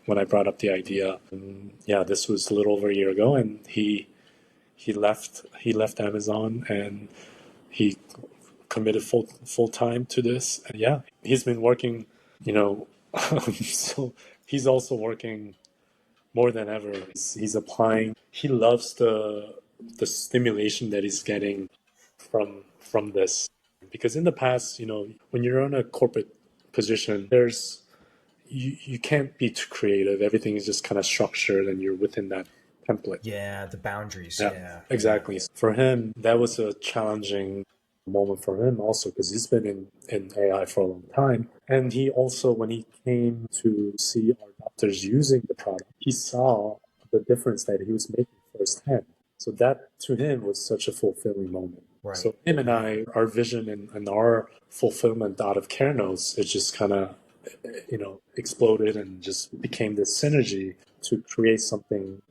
when I brought up the idea. And yeah, this was a little over a year ago, and he left Amazon and he committed full time to this. And yeah, he's been working, so he's also working more than ever. He's applying. He loves the stimulation that he's getting from this, because in the past, when you're in a corporate position, there's you can't be too creative. Everything is just kind of structured, and you're within that template. Yeah, the boundaries. Yeah, Yeah. exactly. For him, that was a challenging moment for him also because he's been in AI for a long time. And he also, when he came to see our doctors using the product, he saw the difference that he was making firsthand. So that to him was such a fulfilling moment. Right. So him and I, our vision and our fulfillment out of CareNotes, it just kind of, exploded and just became this synergy to create something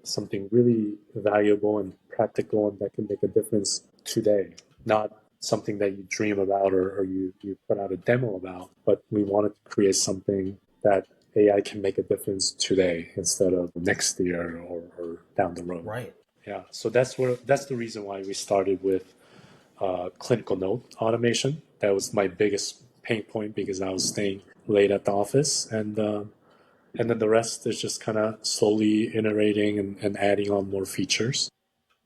really valuable and practical and that can make a difference today. Not something that you dream about or you put out a demo about, but we wanted to create something that AI can make a difference today instead of next year or down the road. Right. Yeah. So that's the reason why we started with clinical note automation. That was my biggest pain point because I was staying late at the office, and then the rest is just kind of slowly iterating and adding on more features.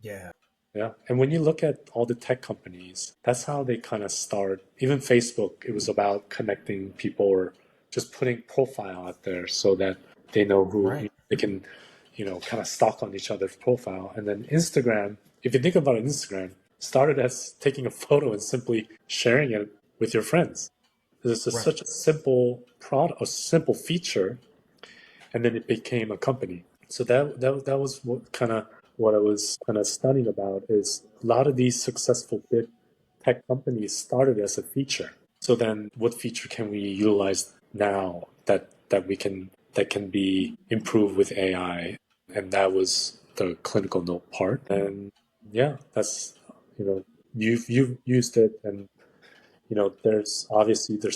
Yeah. Yeah. And when you look at all the tech companies, that's how they kind of start. Even Facebook, it was about connecting people or just putting profile out there so that they know who Right. they can, kind of stalk on each other's profile. And then Instagram, if you think about it, Instagram started as taking a photo and simply sharing it with your friends. This is such a simple product, a simple feature, and then it became a company. So that was what I was kind of studying about is a lot of these successful big tech companies started as a feature. So then what feature can we utilize now that can be improved with AI? And that was the clinical note part. And yeah, that's you've used it, and there's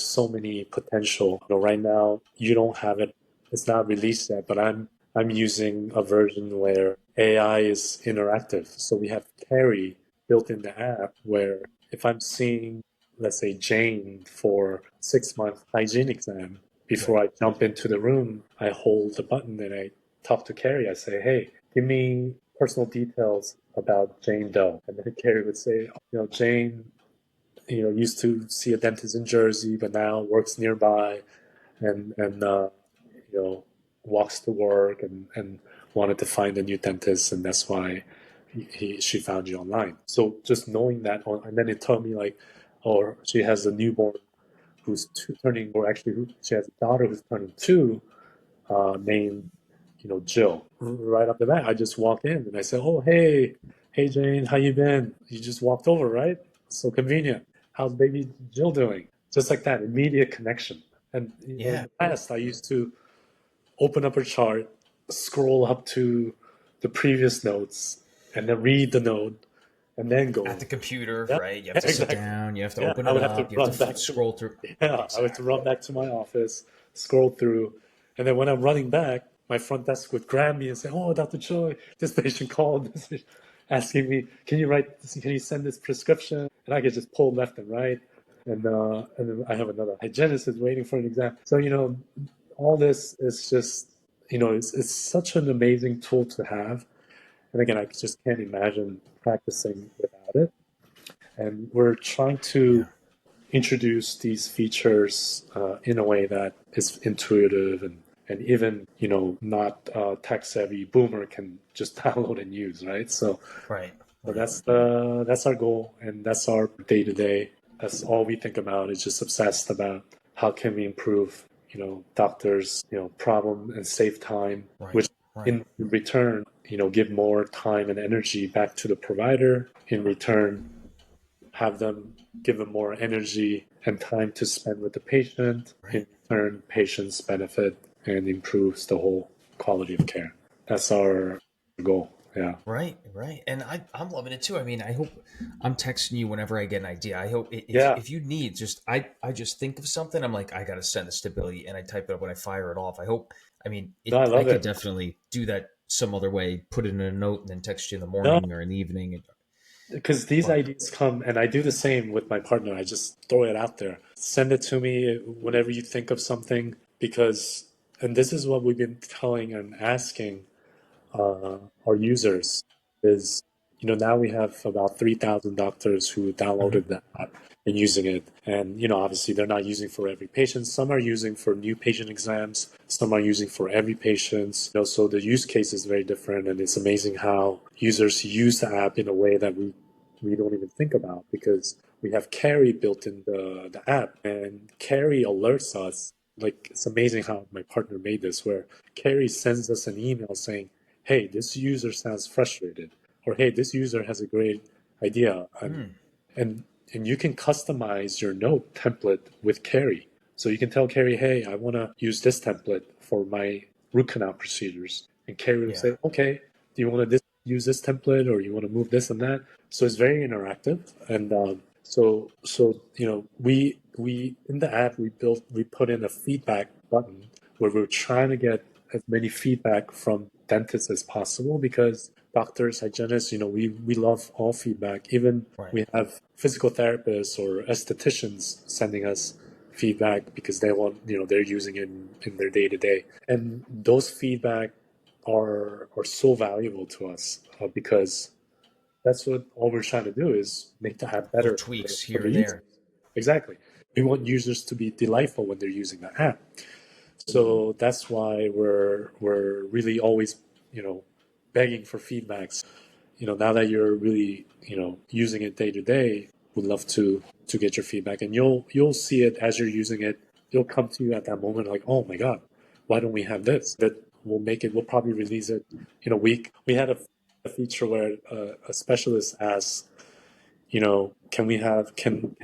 so many potential. Right now you don't have it, it's not released yet, but I'm using a version where AI is interactive. So we have Carrie built in the app where if I'm seeing, let's say, Jane for 6-month hygiene exam, before I jump into the room, I hold the button and I talk to Carrie. I say, hey, give me personal details about Jane Doe. And then Carrie would say, Jane, used to see a dentist in Jersey, but now works nearby, and walks to work and wanted to find a new dentist, and that's why she found you online. So just knowing that, and then it told me or she has a newborn who's turning, or actually she has a daughter who's turning 2, named Jill. Right off the bat, I just walked in and I said, "Oh, hey Jane, how you been? You just walked over, right? So convenient. How's baby Jill doing?" Just like that, immediate connection. And in the past, I used to open up a chart, scroll up to the previous notes, and then read the note, and then go At the computer, yeah, right? You have to sit exactly. down. You have to Yeah, open I it would have to up. You run have to back scroll through. I would have to run back to my office, scroll through, and then when I'm running back, my front desk would grab me and say, "Oh, Dr. Choi, this patient called, asking me, can you send this prescription?" And I could just pull left and right, And then I have another hygienist is waiting for an exam. So, all this is just, it's such an amazing tool to have. And again, I just can't imagine practicing without it. And we're trying to Yeah. introduce these features in a way that is intuitive and even, not tech savvy boomer can just download and use, right? Right. So Right. that's our goal, and that's our day to day. That's all we think about. Is just obsessed about how can we improve, doctors, problem and save time, Right. which Right. in return, give more time and energy back to the provider. In return, have them give them more energy and time to spend with the patient. In Right. return, patients benefit and improves the whole quality of care. That's our goal. Yeah. Right, right, and I'm loving it too. I mean, I hope I'm texting you whenever I get an idea. I hope Yeah. if you need just I just think of something. I'm like I got to send this to Billy, and I type it up when I fire it off. I hope. I mean, No, I I love could it. definitely do that some other way. Put it in a note and then text you in the No, morning or in the evening. because these But ideas come, and I do the same with my partner. I just throw it out there. Send it to me whenever you think of something, because, and this is what we've been telling and asking our users is, now we have about 3,000 doctors who mhm, downloaded the app and using it. And, obviously they're not using for every patient. Some are using for new patient exams. Some are using for every patient. So the use case is very different. And it's amazing how users use the app in a way that we don't even think about, because we have Carrie built in the app, and Carrie alerts us. Like, it's amazing how my partner made this, where Carrie sends us an email saying, hey, this user sounds frustrated, or hey, this user has a great idea, mm, and and you can customize your note template with Carrie. So you can tell Carrie, hey, I want to use this template for my root canal procedures, and Carrie will yeah, say, okay, do you want to use this template, or you want to move this and that? So it's very interactive, and so we in the app we put in a feedback button where we're trying to get as many feedback from dentists as possible, because doctors, hygienists, we love all feedback. Even right, we have physical therapists or estheticians sending us feedback because they want, they're using it in their day to day. And those feedback are so valuable to us, because that's what all we're trying to do is make the app little better tweaks for here the or users. there. Exactly. We want users to be delightful when they're using the app. So that's why we're really always, begging for feedbacks. Now that you're really, using it day to day, would love to get your feedback, and you'll see it as you're using it. It'll come to you at that moment, like, oh my God, why don't we have this? That we'll make it. We'll probably release it in a week. We had a feature where a specialist asked, can we have can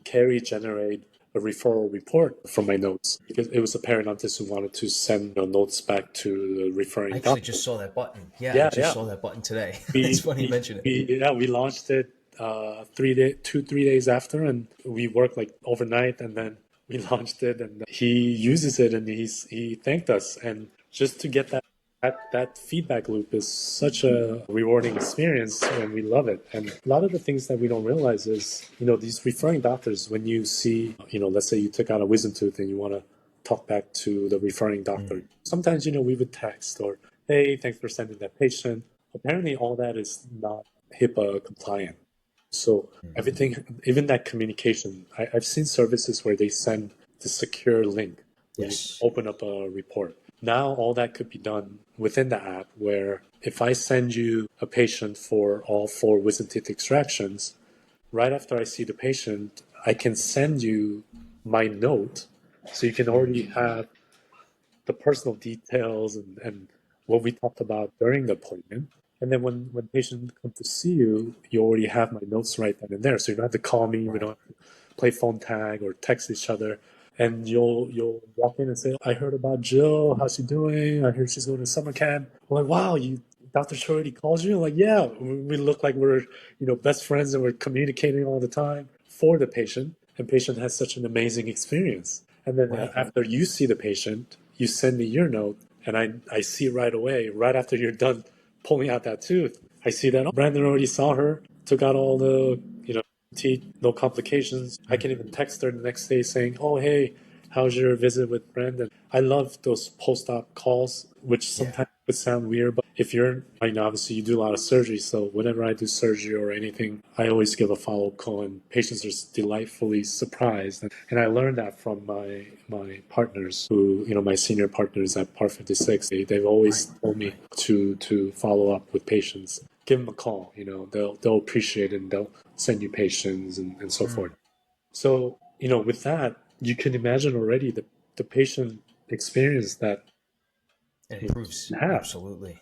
Carrie generate a referral report from my notes, because it was a periodontist who wanted to send, notes back to the I referring actually doctor. just saw that button. Yeah, I Yeah, just yeah. saw that button today. It's We funny you we, mention it. we yeah, we launched it 3 days after, and we worked like overnight, and then we launched it, and he uses it, and he thanked us. And just to get that feedback loop is such a rewarding experience, and we love it. And a lot of the things that we don't realize is, these referring doctors, when you see, let's say you took out a wisdom tooth and you want to talk back to the referring Mm, doctor. Sometimes, we would text, or, hey, thanks for sending that patient. Apparently, all that is not HIPAA compliant. So mm, everything, even that communication, I've seen services where they send the secure link where you yes. open up a report. Now all that could be done within the app, where if I send you a patient for all 4 wisdom teeth extractions, right after I see the patient, I can send you my note, so you can Mm, already have the personal details and what we talked about during the appointment. And then when patient come to see you, you already have my notes right then and there. So you don't have to call me. We don't right. have to play phone tag or text each other. And you'll walk in and say, I heard about Jill. How's she doing? I heard she's going to summer camp. I'm like, wow, Dr. Choi already calls you? I'm like, yeah, we look like we're, best friends, and we're communicating all the time for the patient. And patient has such an amazing experience. And then Right. after you see the patient, you send me your note, and I see right away, right after you're done pulling out that tooth, I see that, oh, Brandon already saw her, took out all the, no complications. I can Mm. even text her the next day saying, "Oh, hey, how's your visit with Brandon?" I love those post-op calls, which Yeah. sometimes would sound weird, but if you're, obviously you do a lot of surgery, so whenever I do surgery or anything, I always give a follow-up call, and patients are delightfully surprised. And I learned that from my partners, who, my senior partners at Par 56. They've always Right. told me Right. to follow up with patients. Give them a call. They'll appreciate it, and they'll send you patients and so Mm. forth. So, with that, you can imagine already the patient experience that It you improves. can have. Absolutely.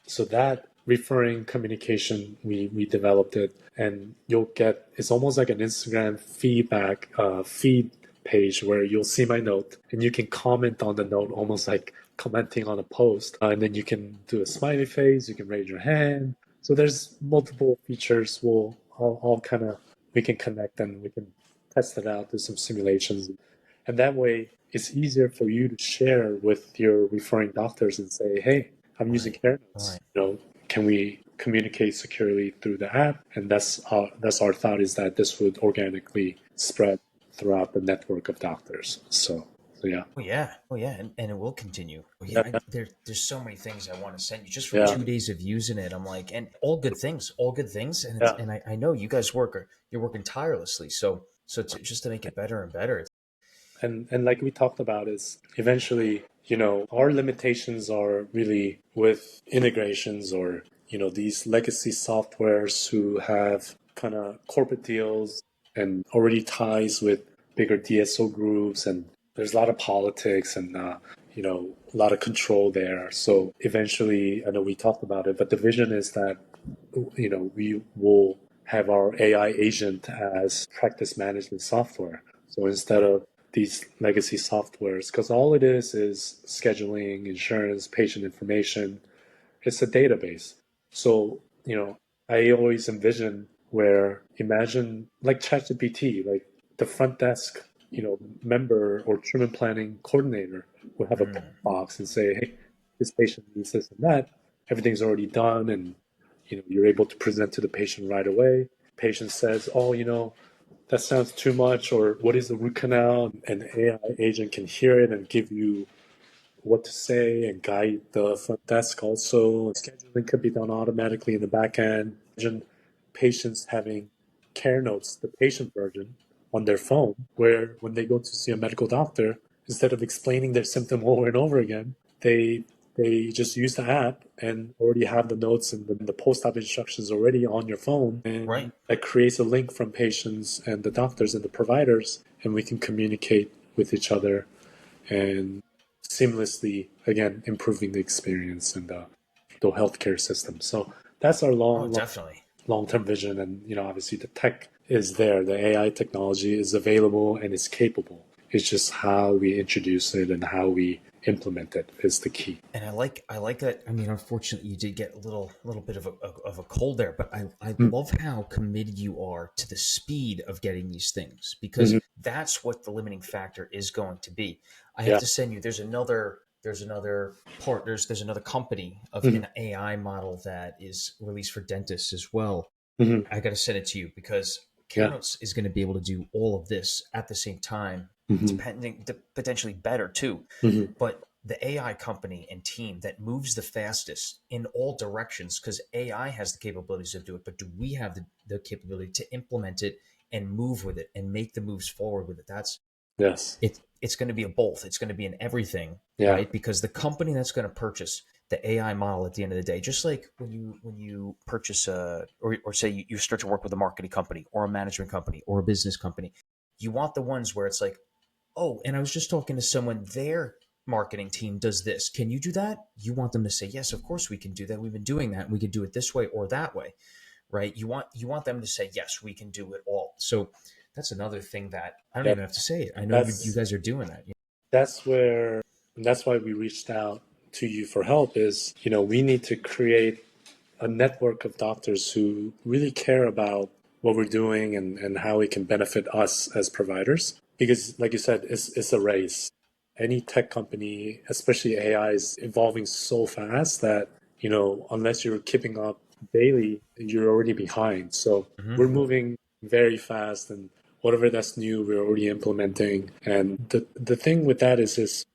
So that referring communication, we developed it, and you'll get, it's almost like an Instagram feed page where you'll see my note and you can comment on the note, almost like commenting on a post. And then you can do a smiley face, you can raise your hand. So there's multiple features. We'll all kind of, we can connect and we can test it out, do some simulations. And that way it's easier for you to share with your referring doctors and say, hey, I'm using Right. CareNotes. Right. Can we communicate securely through the app? And that's our thought, is that this would organically spread throughout the network of doctors. So yeah. Oh yeah, oh yeah, and it will continue. Oh, yeah, Yeah. there's so many things I want to send you just from Yeah. 2 days of using it. I'm like, and all good things, and Yeah. I know you guys you're working tirelessly. So just to make it better and better. And like we talked about, is eventually, our limitations are really with integrations, or these legacy softwares who have kind of corporate deals and already ties with bigger DSO groups, and there's a lot of politics and a lot of control there. So eventually, I know we talked about it, but the vision is that we will have our AI agent as practice management software. So instead Right. of these legacy softwares, because all it is scheduling, insurance, patient information, it's a database. So, I always envision where, imagine like ChatGPT, like the front desk, member or treatment planning coordinator will have a Mm. box and say, hey, this patient needs this and that. Everything's already done, and you're able to present to the patient right away. Patient says, oh, that sounds too much, or what is the root canal? And the AI agent can hear it and give you what to say and guide the front desk also. Scheduling could be done automatically in the back end. Imagine patients having CareNotes, the patient version, on their phone, where when they go to see a medical doctor, instead of explaining their symptom over and over again, they just use the app and already have the notes and the post-op instructions already on your phone. Right. And that creates a link from patients and the doctors and the providers, and we can communicate with each other and seamlessly, again, improving the experience and the healthcare system. So that's our Oh, long definitely. long term vision. And obviously the tech is there, the AI technology is available and is capable. It's just how we introduce it and how we implement it is the key. And I like that. I mean, unfortunately, you did get a little bit of a cold there, but I Mm. love how committed you are to the speed of getting these things, because Mhm. that's what the limiting factor is going to be. I have Yeah. to send you. There's another part. There's another company of Mhm. an AI model that is released for dentists as well. Mhm. I got to send it to you because Yeah. CareNotes is going to be able to do all of this at the same time, Mhm. depending potentially better too. Mhm. But the AI company and team that moves the fastest in all directions, because AI has the capabilities to do it, but do we have the capability to implement it and move with it and make the moves forward with it? That's Yes. it's going to be a both. It's going to be an everything, Yeah. right? Because the company that's going to purchase the AI model at the end of the day, just like when you purchase or say you start to work with a marketing company or a management company or a business company, you want the ones where it's like, oh, and I was just talking to someone, their marketing team does this. Can you do that? You want them to say, yes, of course we can do that. We've been doing that. We can do it this way or that way, right? You want them to say, yes, we can do it all. So that's another thing that I don't Yeah. even have to say it. I know you That's guys are doing that. that's where that's why we reached out to you for help, is we need to create a network of doctors who really care about what we're doing and how it can benefit us as providers. Because, like you said, it's a race. Any tech company, especially AI, is evolving so fast that, unless you're keeping up daily, you're already behind. So Hmm. we're moving very fast, and whatever that's new, we're already implementing. And the thing with that is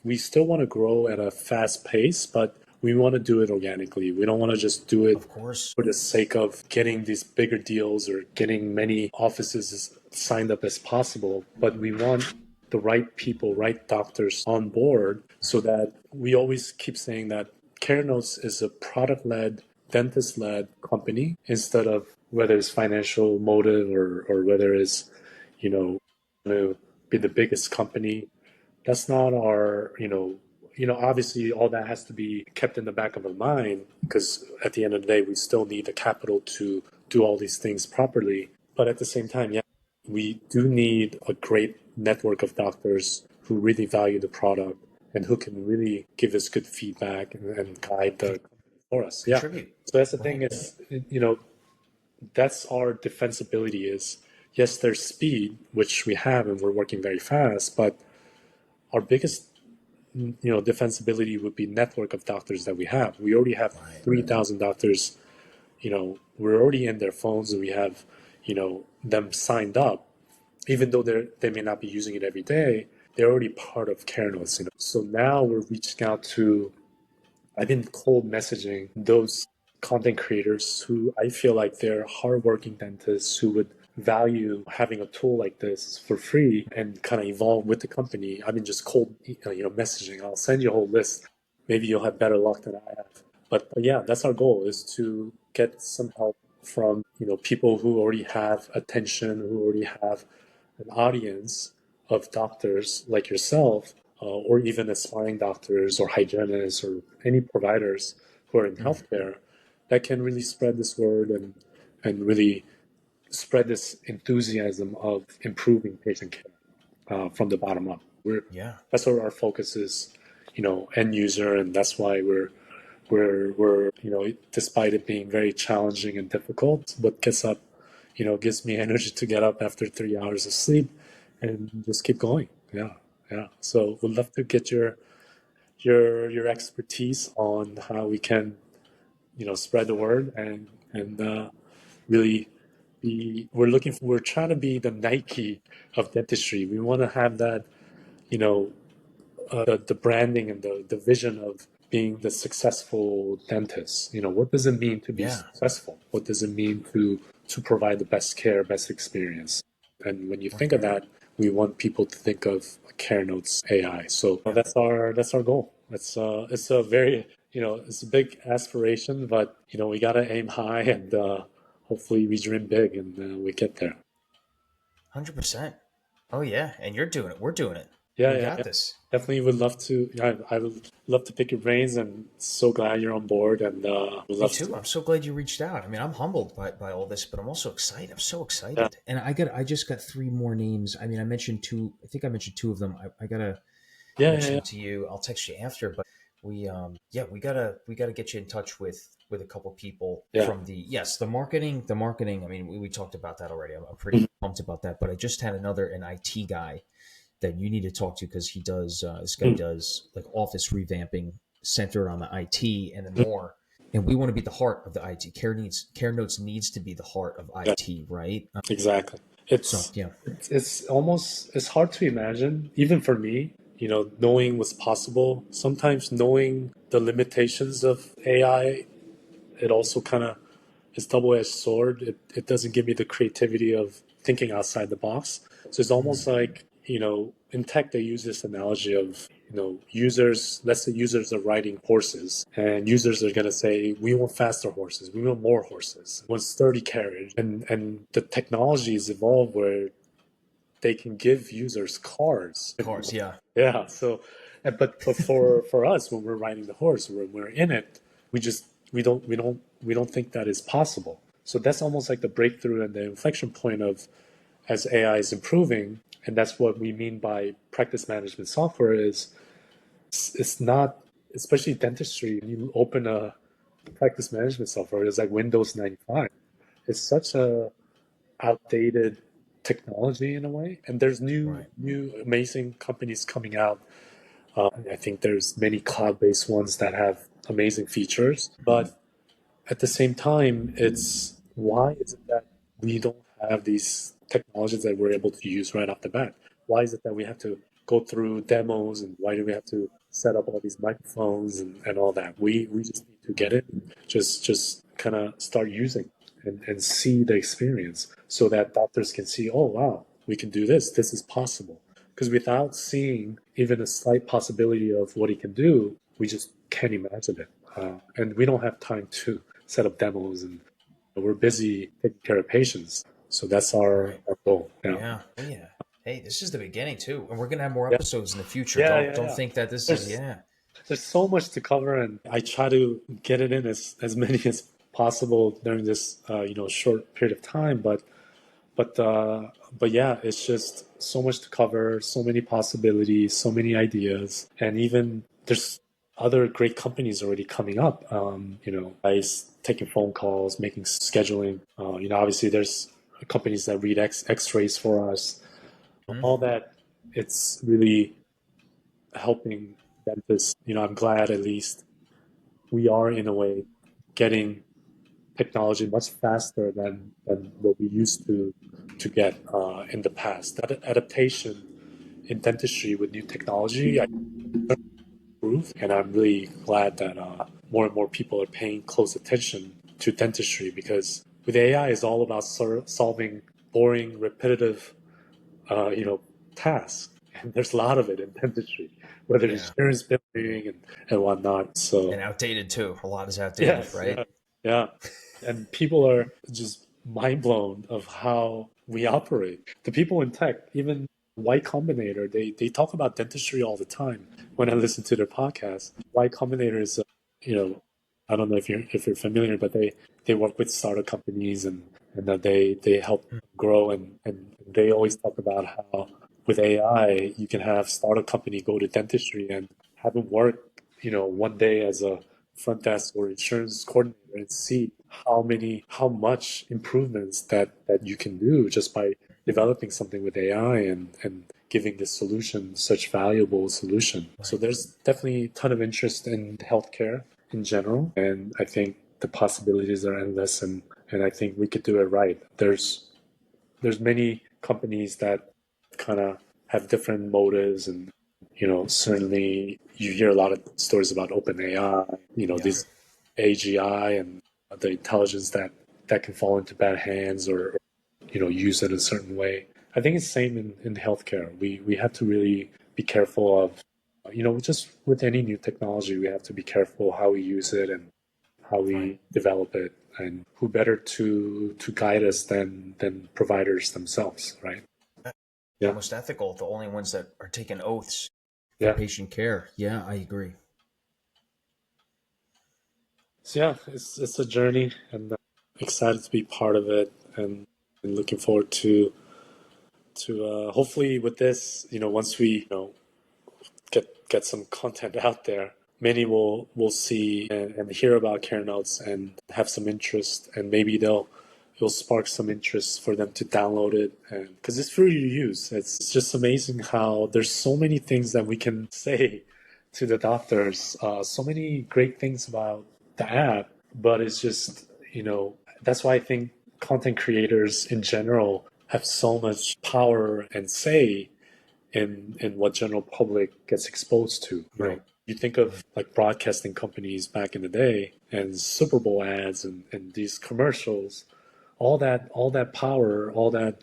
we still want to grow at a fast pace, but we want to do it organically. We don't want to just do it Of course. for the sake of getting these bigger deals or getting many offices as signed up as possible. But we want the right people, right doctors on board so that we always keep saying that CareNotes is a product led, dentist led company instead of whether it's financial motive or whether it's, you know, to be the biggest company. That's not our, obviously all that has to be kept in the back of our mind because at the end of the day, we still need the capital to do all these things properly. But at the same time, yeah, we do need a great network of doctors who really value the product and who can really give us good feedback and guide the company for us. Yeah. Contribute. So that's the thing Right. is, that's our defensibility is yes, there's speed, which we have and we're working very fast, but our biggest defensibility would be network of doctors that we have. We already have Right. 3,000 doctors. We're already in their phones and we have them signed up, even though they may not be using it every day. They're already part of CareNotes. So now we're reaching out to, I've been cold messaging those content creators who I feel like they're hardworking dentists who would value having a tool like this for free and kind of evolve with the company. I've been just cold, messaging. I'll send you a whole list. Maybe you'll have better luck than I have. But yeah, that's our goal is to get some help from people who already have attention, who already have an audience of doctors like yourself, or even aspiring doctors or hygienists or any providers who are in Mm. healthcare that can really spread this word and really spread this enthusiasm of improving patient care from the bottom up. Yeah. That's where our focus is, end user, and that's why we're despite it being very challenging and difficult, what gets up, gives me energy to get up after 3 hours of sleep and just keep going. Yeah, yeah. So we'd love to get your expertise on how we can, spread the word and really be. We're trying to be the Nike of dentistry. We want to have that, you know, the branding and the vision of being the successful dentist. What does it mean to be Yeah. successful? What does it mean to provide the best care, best experience? And when you think of that, we want people to think of CareNotes AI. So Yeah. that's our goal. It's a very it's a big aspiration, but we gotta aim high and hopefully we dream big and we get there. 100%. Oh yeah, and you're doing it. We're doing it. Yeah, We yeah, got yeah. this. Definitely would love to. I would love to pick your brains, and so glad you're on board. And would Me love too. to. I'm so glad you reached out. I mean, I'm humbled by all this, but I'm also excited. I'm so Yeah, excited. And I just got three more names. I mean, I mentioned two. I think I mentioned two of them. I gotta yeah, yeah, mention yeah. them to you. I'll text you after. But yeah, we gotta get you in touch with a couple people Yeah. from the marketing. The marketing. I mean, we talked about that already. I'm pretty Mhm. pumped about that. But I just had an IT guy that you need to talk to because he does this guy Mhm. does like office revamping centered on the IT and then Mhm. more. And we want to be the heart of the IT. CareNotes needs to be the heart of Yeah, IT, right? exactly. So yeah, It's hard to imagine, even for me. Knowing what's possible. Sometimes knowing the limitations of AI, it also kind of is double-edged sword. It doesn't give me the creativity of thinking outside the box. So it's almost like, in tech they use this analogy of, users, let's say users are riding horses and users are going to say, we want faster horses, we want more horses, we want sturdy carriage. And the technology is evolved where they can give users cars. of course, yeah, Yeah. So, but for us, when we're riding the horse, when we're in it, we just we don't think that is possible. So that's almost like the breakthrough and the inflection point of as AI is improving, and that's what we mean by practice management software. It's not, especially dentistry. When you open a practice management software, it's like Windows 95. It's such a outdated technology in a way, and there's right. new amazing companies coming out. I think there's many cloud-based ones that have amazing features, but at the same time, it's why is it that we don't have these technologies that we're able to use right off the bat? Why is it that we have to go through demos and why do we have to set up all these microphones and all that? We just need to get Right. it, just kind of start using and see the experience so that doctors can see, oh wow, we can do this. This is possible. Because without seeing even a slight possibility of what he can do, we just can't imagine it. And we don't have time to set up demos, and we're busy taking care of patients. So that's Right. our goal. Yeah. Yeah. Oh yeah. Hey, this is the beginning too, and we're gonna have more Yeah. episodes in the future. Yeah. Don't Yeah. think that this is There's yeah. there's so much to cover, and I try to get it in as many as possible during this short period of time. But but yeah, it's just so much to cover, so many possibilities, so many ideas, and even there's other great companies already coming up. Guys taking phone calls, making scheduling. Obviously there's companies that read X-rays for us. Mhm. All that, it's really helping dentists. I'm glad at least we are in a way getting technology much faster than what we used to get in the past. That adaptation in dentistry with new technology, I improved, and I'm really glad that more and more people are paying close attention to dentistry because with AI, it's all about solving boring, repetitive, you know, tasks, and there's a lot of it in dentistry, whether it's Yeah. insurance billing and whatnot. So And outdated too. A lot is outdated, yes, right? yeah, yeah. And people are just mind blown of how we operate. The people in tech, even Y Combinator, they talk about dentistry all the time. When I listen to their podcast, Y Combinator is, I don't know if you're familiar, but they work with startup companies and that they help grow and they always talk about how with AI you can have startup company go to dentistry and have them work, one day as a front desk or insurance coordinator and see how much improvements that you can do just by developing something with AI and giving the solution such valuable solution. So Right. there's definitely a ton of interest in healthcare in general, and I think the possibilities are endless, and I think we could do it right. There's many companies that kind of have different motives and certainly you hear a lot of stories about OpenAI, Yeah. this AGI and the intelligence that can fall into bad hands or use it a certain way. I think it's the same in healthcare. We have to really be careful of just with any new technology, we have to be careful how we use it and how Right. we develop it, and who better to guide us than providers themselves, right? The Yeah, most ethical, the only ones that are taking oaths for yeah. patient care. Yeah, I agree. So yeah, it's a journey, and excited to be part of it, and looking forward to hopefully with this, once we get some content out there, many will see and hear about CareNotes and have some interest, and maybe it'll spark some interest for them to download it, and because it's free to use. It's just amazing how there's so many things that we can say to the doctors, so many great things about the app, but it's just that's why I think content creators in general have so much power and say in what general public gets exposed to. Right. You think of like broadcasting companies back in the day and Super Bowl ads and these commercials, all that power, all that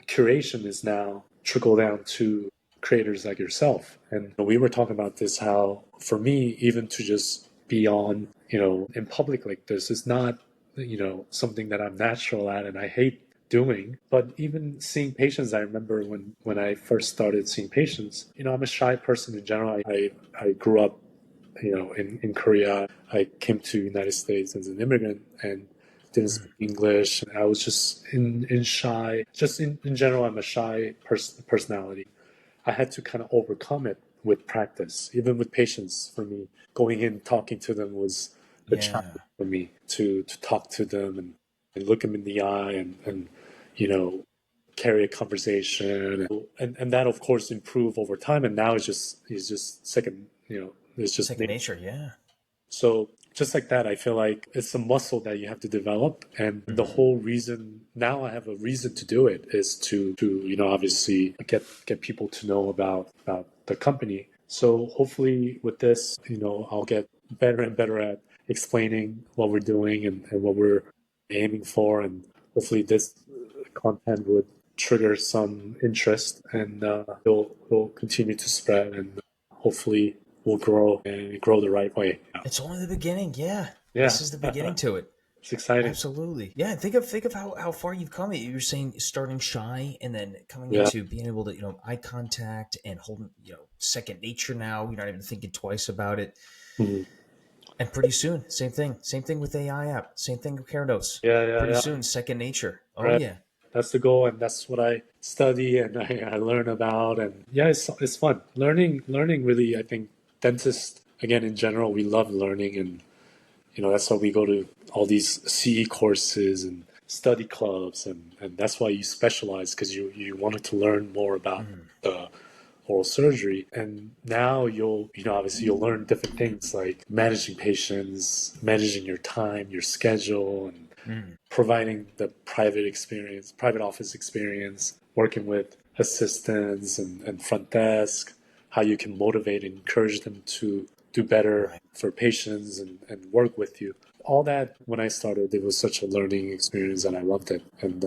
curation is now trickle down to creators like yourself. And we were talking about this, how for me, even to just be on, in public like this is not, something that I'm natural at and I hate doing. But even seeing patients, I remember when I first started seeing patients, I'm a shy person in general. I grew up, in Korea. I came to United States as an immigrant and didn't speak English. I was just in shy. Just in general, I'm a shy personality. I had to kind of overcome it with practice, even with patients. For me, going in talking to them was the Yeah. challenge for me to talk to them and look them in the eye and you know carry a conversation and that of course improve over time. And now it's just second, it's just Second nature. Yeah. So just like that, I feel like it's a muscle that you have to develop. And the whole reason now I have a reason to do it is to obviously get people to know about the company. So hopefully with this, I'll get better and better at explaining what we're doing and what we're aiming for. And hopefully this content would trigger some interest and it'll continue to spread and hopefully will grow and grow the right way. It's only the beginning. Yeah. Yeah, This is the beginning to it. it's exciting. Absolutely. Yeah. Think of how far you've come. You were saying starting shy and then coming Yeah. into being able to, eye contact and holding, second nature now. You're not even thinking twice about it. Mhm. And pretty soon, same thing. Same thing with AI app. Same thing with CareNotes. Pretty Yeah. soon, second nature. Oh Right. yeah. That's the goal, and that's what I study and I learn about. And yeah, it's fun. Learning really, I think dentists, again, in general, we love learning. And that's why we go to all these CE courses and study clubs, and that's why you specialize, because you wanted to learn more about the oral surgery. And now obviously you'll learn different things like managing patients, managing your time, your schedule, and providing the private office experience, working with assistants and front desk, how you can motivate and encourage them to do better Right. for patients and work with you. All that, when I started, it was such a learning experience and I loved it. And,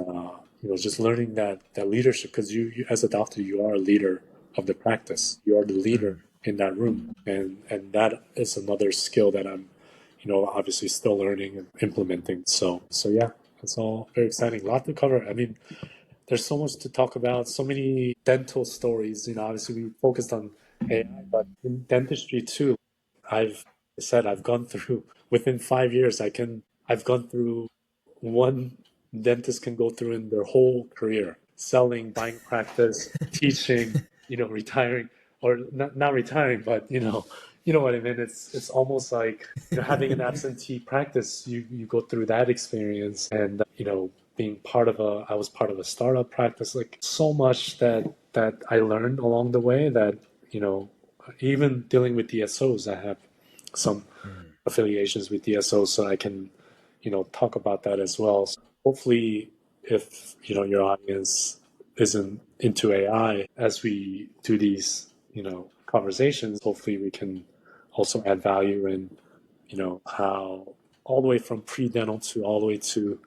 just learning that leadership, because you, as a doctor, you are a leader of the practice. You are the leader in that room. And that is another skill that I'm obviously still learning and implementing. So yeah, it's all very exciting. A lot to cover. I mean, there's so much to talk about, so many dental stories. Obviously we focused on AI, but in dentistry too, I've said I've gone through within 5 years, I've gone through one dentist can go through in their whole career, selling, buying practice, teaching, retiring, or not retiring, but you know what I mean. It's almost like having an absentee practice. You go through that experience, and being I was part of a startup practice. Like so much that I learned along the way. That even dealing with DSOs, I have some affiliations with DSOs, so I can talk about that as well. So hopefully, if your audience isn't into AI, as we do these conversations, hopefully we can also add value in how all the way from pre-dental to all the way to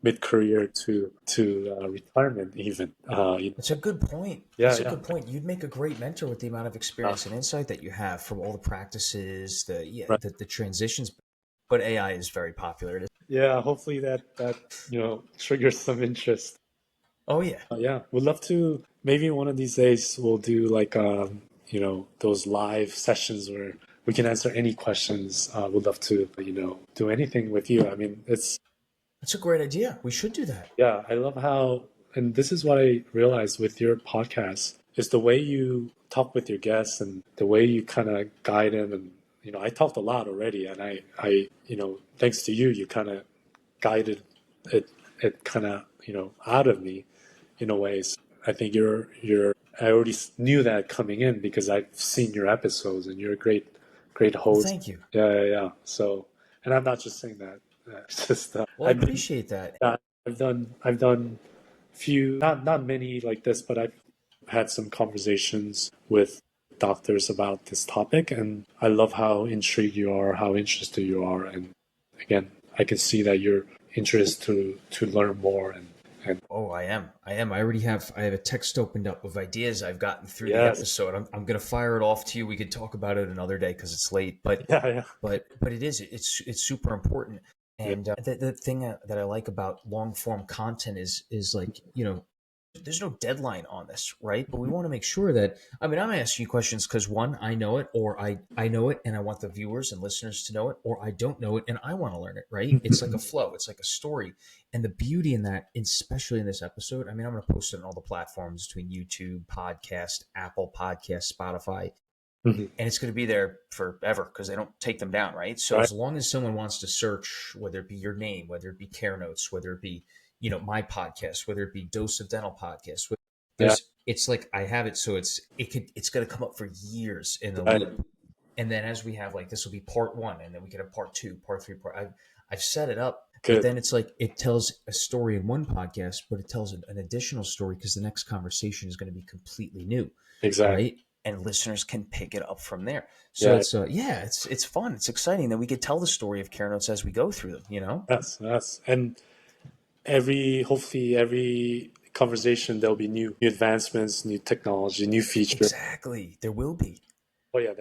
mid-career to retirement even. It's a good point. Yeah, That's a yeah. good point. You'd make a great mentor with the amount of experience and insight that you have from all the practices, Right. the transitions. But AI is very popular. It is. Yeah, hopefully that triggers some interest. Oh yeah. Yeah, would love to. Maybe one of these days we'll do like those live sessions where we can answer any questions. Would love to do anything with you. I mean, That's a great idea. We should do that. yeah, I love how, and this is what I realized with your podcast is the way you talk with your guests and the way you kind of guide them. And I talked a lot already, and I thanks to you, you kind of guided it kind of out of me in a way. So I think I already knew that coming in because I've seen your episodes and you're a great Well, host. thank you. Yeah. So, and I'm not just saying that. It's just Well, I appreciate that. I've done few, not many like this, but I've had some conversations with doctors about this topic, and I love how intrigued you are, how interested you are, and again, I can see that you're interested to learn more and Oh, I am. I am. I have a text opened up of ideas I've gotten through the yes, episode. I'm going to fire it off to you. We could talk about it another day because it's late. But yeah, but it's super important. yeah, And the thing that I like about long form content is like there's no deadline on this, right? But we want to make sure that I'm asking you questions because one, I know it, or I know it, and I want the viewers and listeners to know it, or I don't know it and I want to learn it, right? It's like a flow, it's like a story, and the beauty in that, especially in this episode, I'm going to post it on all the platforms between YouTube, podcast, Apple Podcast, Spotify, Mhm. and it's going to be there forever because they don't take them down, right? So Right, as long as someone wants to search, whether it be your name, whether it be Care Notes, whether it be my podcast, whether it be Dose of Dental podcast, yeah, it's like I have it, so it's going to come up for years in the right, loop, And then as we have like, this will be part one, and then we can have part two, part three, I've set it up, but Good. then it's like it tells a story in one podcast, but it tells an additional story because the next conversation is going to be completely new, Exactly. right? And listeners can pick it up from there. So Yeah. it's fun, it's exciting that we could tell the story of CareNotes as we go through them. Yes. Yes. And hopefully every conversation there'll be new advancements, new technology, new features. Exactly, there will be. Oh yeah,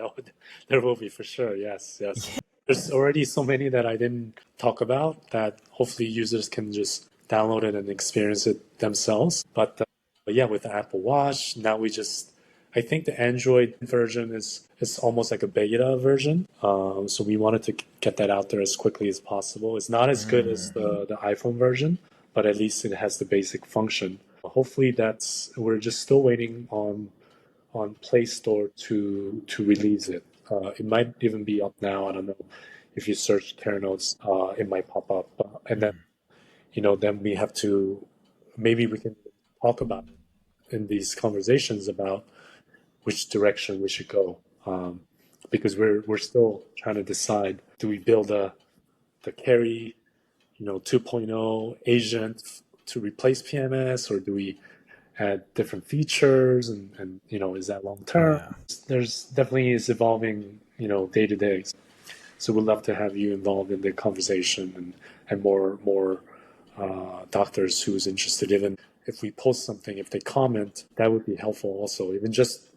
there will be for sure. Yes, yes. There's already so many that I didn't talk about that hopefully users can just download it and experience it themselves. But yeah, with the Apple Watch, now I think the Android version is almost like a beta version. So we wanted to get that out there as quickly as possible. It's not as good as the iPhone version, but at least it has the basic function. Hopefully we're just still waiting on Play Store to release it. It might even be up now. I don't know. If you search CareNotes, it might pop up, and then then we have to maybe we can talk about it in these conversations about which direction we should go, because we're still trying to decide: do we build the Carry 2.0 agent to replace PMS, or do we add different features, and is that long term? Yeah. There's definitely is evolving day to day. So we'd love to have you involved in the conversation, and more doctors who's interested. Even if we post something, if they comment, that would be helpful also. Even just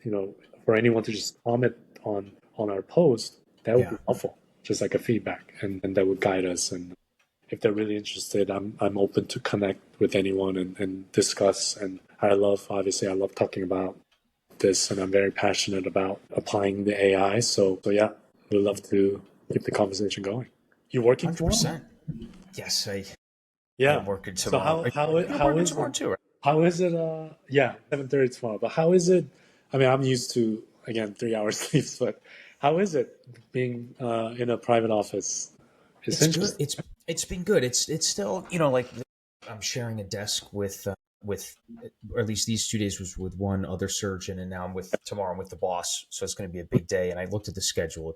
for anyone to just comment on our post, that would be Yeah. helpful, just like a feedback, and that would guide us. And if they're really interested, I'm open to connect with anyone and discuss. And obviously I love talking about this, and I'm very passionate about applying the AI. So yeah, we'd love to keep the conversation going. You working tomorrow? 100%. Yes, I Yeah. am working So tomorrow. You're how working is tomorrow it? too, right? How is it? Yeah, 7:30 tomorrow. But how is it? I mean, I'm used to again 3 hours sleeps, but how is it being in a private office? It's It's good. interesting. It's been good. It's still, like, I'm sharing a desk with, or at least these 2 days was with one other surgeon, and now tomorrow I'm with the boss. So it's going to be a big day. And I looked at the schedule.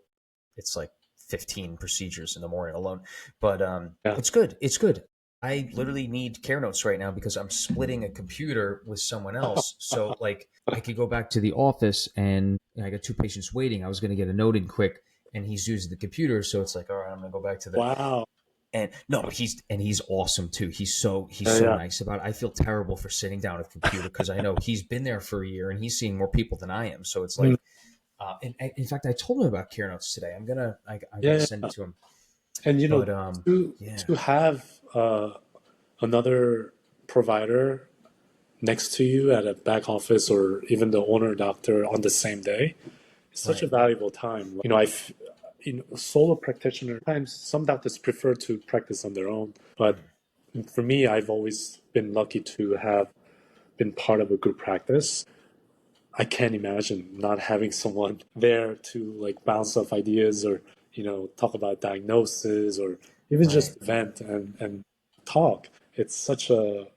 It's like 15 procedures in the morning alone, but Yeah. it's good. It's good. I literally need CareNotes right now because I'm splitting a computer with someone else. So like I could go back to the office, and I got two patients waiting. I was going to get a note in quick, and he's using the computer. So it's like, all right, I'm going to go back to the, Wow. and no, he's awesome too. He's so Yeah. nice about it. I feel terrible for sitting down at the computer because I know he's been there for a year and he's seeing more people than I am. So it's Mm. like, and in fact, I told him about CareNotes today. I'm gonna Yeah. send it to him. And But yeah, to have another provider next to you at a back office, or even the owner doctor on the same day, is such a right, valuable time. Solo practitioner, times some doctors prefer to practice on their own, but for me, I've always been lucky to have been part of a group practice. I can't imagine not having someone there to like bounce off ideas, or talk about diagnosis, or even right. just vent and talk. It's such a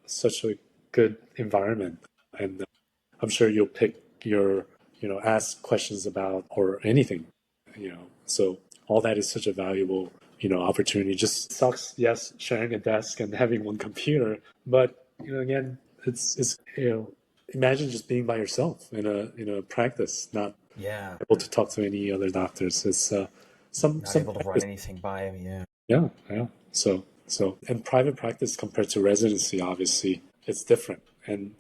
good environment, and I'm sure you'll pick your ask questions about or anything. So all that is such a valuable opportunity. Just sucks, yes, sharing a desk and having one computer, but again, it's imagine just being by yourself in a practice, not Yeah, able to talk to any other doctors. It's not some able to run practice. anything by him. Yeah, Yeah, yeah. So and private practice compared to residency, obviously, it's different. And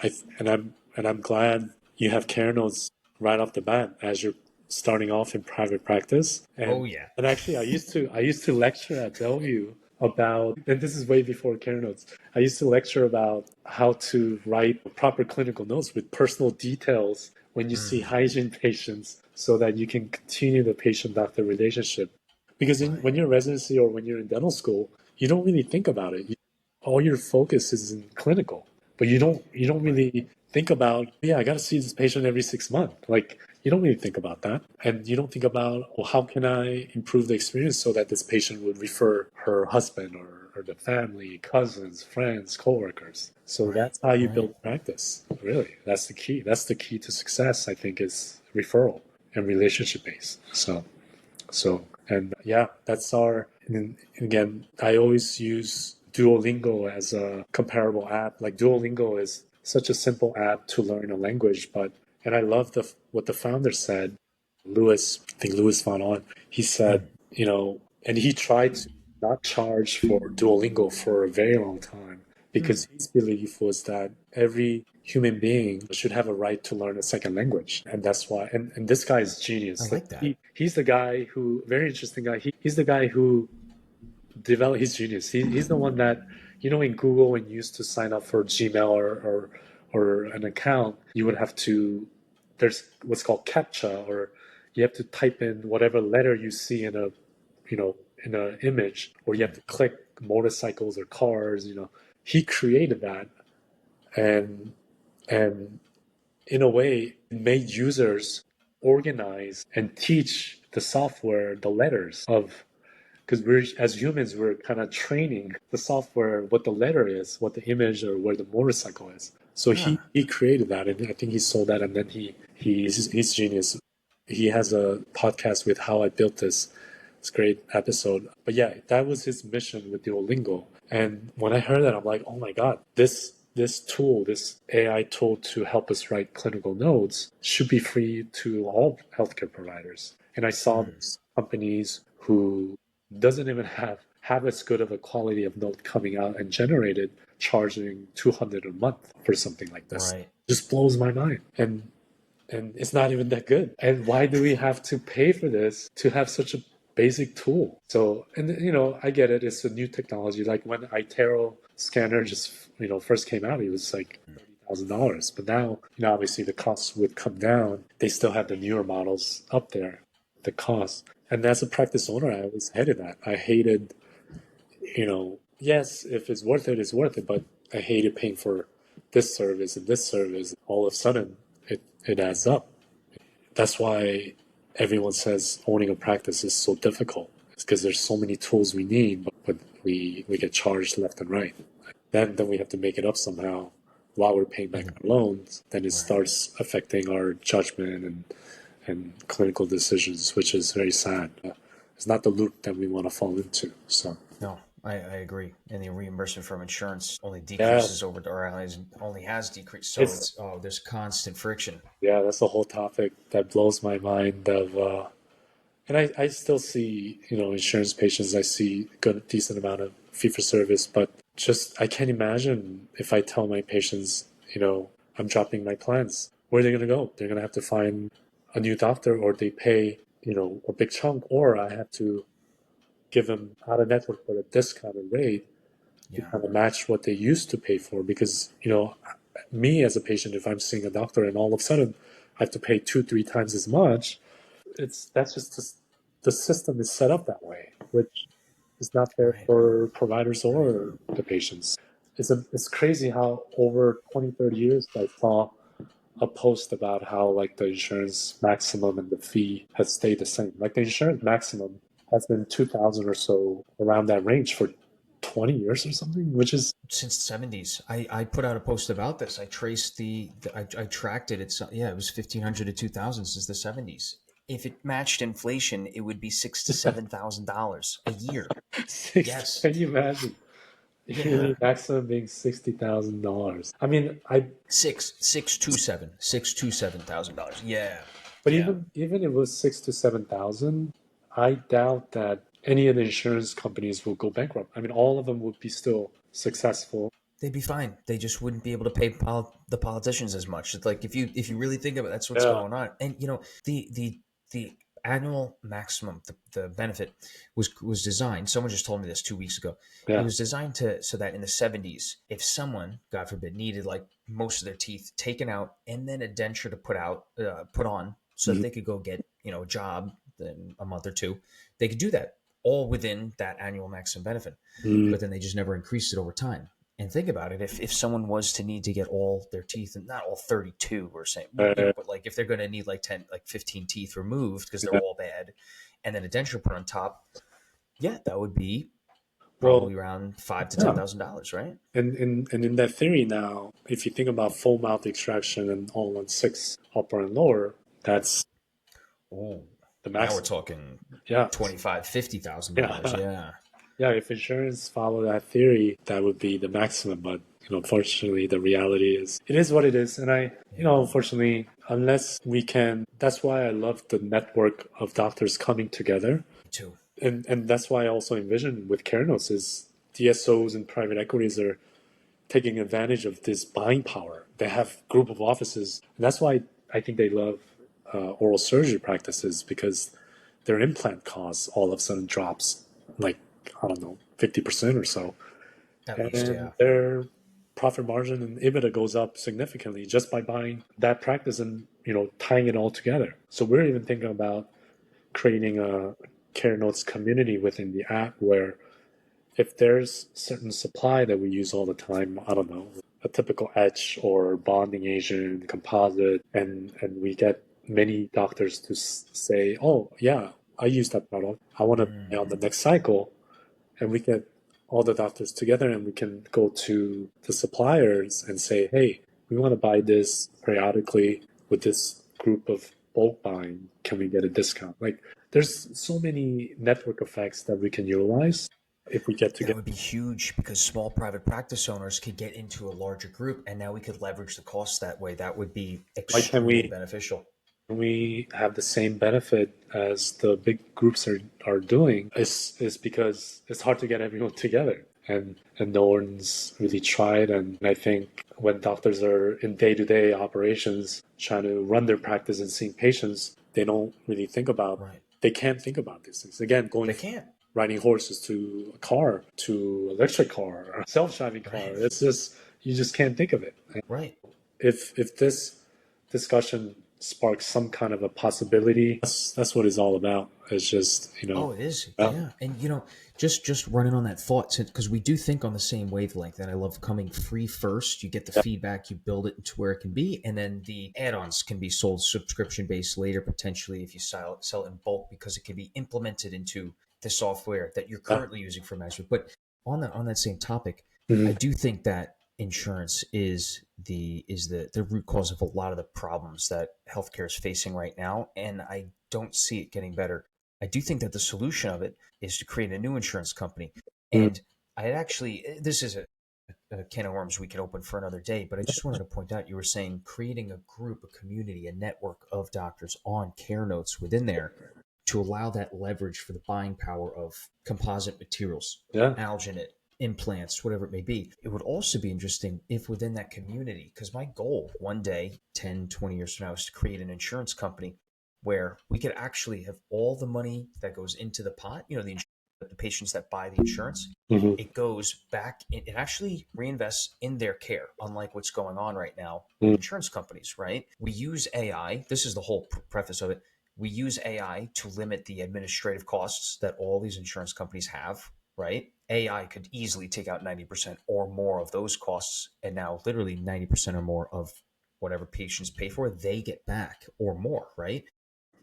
I'm glad you have care notes right off the bat as you're starting off in private practice. oh And yeah, and actually, I used to lecture at Bellevue about, and this is way before care notes. I used to lecture about how to write proper clinical notes with personal details when you see hygiene patients, so that you can continue the patient-doctor relationship. Because right, when you're in residency or when you're in dental school, you don't really think about it. All your focus is in clinical, but you don't right, really think about, yeah, I got to see this patient every 6 months. Like, you don't really think about that, and you don't think about, well, how can I improve the experience so that this patient would refer her husband, or the family, cousins, friends, coworkers. So right, that's how you right. build practice. Really, that's the key. That's the key to success, I think, is referral. and relationship based. And yeah, that's our, and again, I always use Duolingo as a comparable app. Like Duolingo is such a simple app to learn a language, but, and I love what the founder said, Louis, I think Louis Von On, he said, Mm. and he tried to not charge for Duolingo for a very long time Mm. because his belief was that every human being should have a right to learn a second language. And that's why, and this guy is I genius. Like like that. he's the guy who, very interesting guy. He's the guy who developed, he's genius. He's the one that, in Google, when you used to sign up for Gmail or an account, you would have to, there's what's called CAPTCHA, or you have to type in whatever letter you see in a, in an image, or you have to click motorcycles or cars. He created that, and and in a way made users organize and teach the software the letters of, because we're, as humans, we're kind of training the software what the letter is, what the image, or where the motorcycle is. So he Huh. he created that, and I think he sold that, and then he's genius. He has a podcast with How I Built This. It's a great episode. But yeah, that was his mission with Duolingo. And when I heard that, I'm like, oh my god, this tool, this AI tool to help us write clinical notes should be free to all healthcare providers. And I saw Mm. these companies who doesn't even have as good of a quality of note coming out and generated, charging 200 a month for something like this. Right. Just blows my mind. And it's not even that good. And why do we have to pay for this to have such a basic tool? So, and I get it. It's a new technology. Like when iTero scanner just, first came out, it was like $30,000. But now, obviously the costs would come down. They still have the newer models up there, the cost. And as a practice owner, I was hated that. I hated, yes, if it's worth it, it's worth it. But I hated paying for this service and this service. All of a sudden, it adds up. That's why everyone says owning a practice is so difficult. It's because there's so many tools we need, but we get charged left and right. Then we have to make it up somehow while we're paying back our loans. Then it Right. starts affecting our judgment and clinical decisions, which is very sad. It's not the loop that we want to fall into. So No, I agree. And the reimbursement from insurance only yeah, decreases over our lives, only has decreased. So it's it's, oh, there's constant friction. yeah, that's a whole topic that blows my mind. And I still see, insurance patients. I see good, decent amount of fee for service, but just I can't imagine if I tell my patients, I'm dropping my plans. Where are they going to go? They're going to have to find a new doctor, or they pay, a big chunk, or I have to give them out of network for a discounted rate to Yeah. kind of match what they used to pay for. Because, me as a patient, if I'm seeing a doctor and all of a sudden I have to pay 2, 3 times as much, that's just the system is set up that way, which is not fair Right. for providers Right. or the patients. It's crazy how over 20, 30 years I saw a post about how like the insurance maximum and the fee has stayed the same. Like the insurance maximum has been 2000 or so, around that range for 20 years or something, which is Since the 70s, I put out a post about this. I traced I tracked it. It's, yeah, it was 1500 to 2000 since the 70s. If it matched inflation, it would be $6,000 to $7,000 a year. 60. Yes. Can you imagine? Yeah. Maximum being $60,000. I mean, I $6,270,000. Yeah. but Yeah. even if it was 6 to 7 thousand, I doubt that any of the insurance companies will go bankrupt. I mean, all of them would be still successful. They'd be fine. They just wouldn't be able to pay the politicians as much. It's like, if you really think of it, that's what's Yeah. going on. And the annual maximum, the benefit was designed. Someone just told me this 2 weeks ago. It Yeah. was designed to so that in the 70s, if someone, God forbid, needed like most of their teeth taken out and then a denture to put on, so that Mhm. they could go get a job in a month or two, they could do that all within that annual maximum benefit. Mm. But then they just never increased it over time. And think about it, if someone was to need to get all their teeth, and not all 32 or saying, Uh, but like if they're going to need like 10, like 15 teeth removed because they're yeah. all bad, and then a denture put on top, yeah, that would be Well, probably around five to ten yeah. thousand dollars, right? And in that theory now, if you think about full mouth extraction and all on six, upper and lower, that's Oh, The now we're max. talking Yeah. 25, $50,000. Yeah. Yeah. Yeah, if insurance follow that theory, that would be the maximum. But unfortunately, the reality is it is what it is. And Yeah. unfortunately, unless we can, that's why I love the network of doctors coming together, Me too. and that's why I also envision with CareNotes is DSOs and private equities are taking advantage of this buying power. They have group of offices, and that's why I think they love oral surgery practices because their implant costs all of a sudden drops like I don't know 50% or so, At least, and yeah. their profit margin and EBITDA goes up significantly just by buying that practice and tying it all together. So we're even thinking about creating a Care Notes community within the app where if there's certain supply that we use all the time, I don't know, a typical etch or bonding agent, composite, and we get many doctors to say, oh, yeah, I use that product. I want to buy on the next cycle. And we get all the doctors together and we can go to the suppliers and say, hey, we want to buy this periodically with this group of bulk buying. Can we get a discount? Like, there's so many network effects that we can utilize if we get That together. would be huge because small private practice owners could get into a larger group, and now we could leverage the costs that way. That would be Why can't extremely we beneficial. we have the same benefit as the big groups are doing is because it's hard to get everyone together and no one's really tried. And I think when doctors are in day-to-day operations trying to run their practice and seeing patients, Right. they can't think about these things again, going They from can't. riding horses to a car to electric car, self-driving car. Right. It's just you just can't think of it. Right. If this discussion sparks some kind of a possibility, that's what it's all about. It's just Oh, it is. uh, Yeah. And just running on that thought, because we do think on the same wavelength, and I love coming free first. You get the yeah, feedback, you build it to where it can be, and then the add-ons can be sold subscription based later, potentially if you sell it in bulk, because it can be implemented into the software that you're yeah. currently using for management. But on that same topic, I Mhm. do think that insurance is the root cause of a lot of the problems that healthcare is facing right now, and I don't see it getting better. I do think that the solution of it is to create a new insurance company. Mhm. And I actually, this is a can of worms we can open for another day, but I just wanted to point out you were saying creating a group, a community, a network of doctors on care notes within there to allow that leverage for the buying power of composite materials, Yeah, alginate, implants, whatever it may be. It would also be interesting if within that community, because my goal one day, 10, 20 years from now, is to create an insurance company where we could actually have all the money that goes into the pot, the patients that buy the insurance, hmm, it goes back, it actually reinvests in their care, unlike what's going on right now with hmm, insurance companies, right? We use AI. This is the whole preface of it. We use AI to limit the administrative costs that all these insurance companies have, right? AI could easily take out 90% or more of those costs. And now, literally 90% or more of whatever patients pay for, they get back or more, right?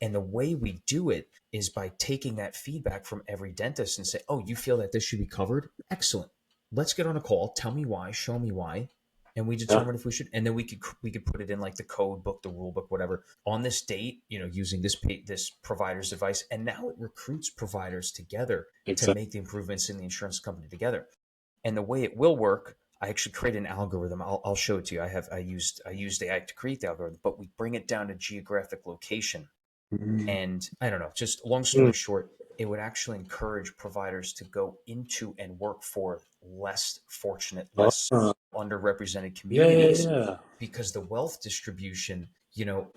And the way we do it is by taking that feedback from every dentist and say, oh, you feel that this should be covered? Excellent. Let's get on a call. Tell me why. Show me why. And we yeah, determine if we should, and then we could put it in like the code book, the rule book, whatever, on this date, using this provider's advice. And now it recruits providers together to exactly. make the improvements in the insurance company together. And the way it will work, I actually create an algorithm. I'll show it to you. I used AI to create the algorithm, but we bring it down to geographic location. Mm. And I don't know, just long Mm. story short, it would actually encourage providers to go into and work for less fortunate, less Ah, underrepresented yeah, yeah, communities, yeah. because the wealth distribution,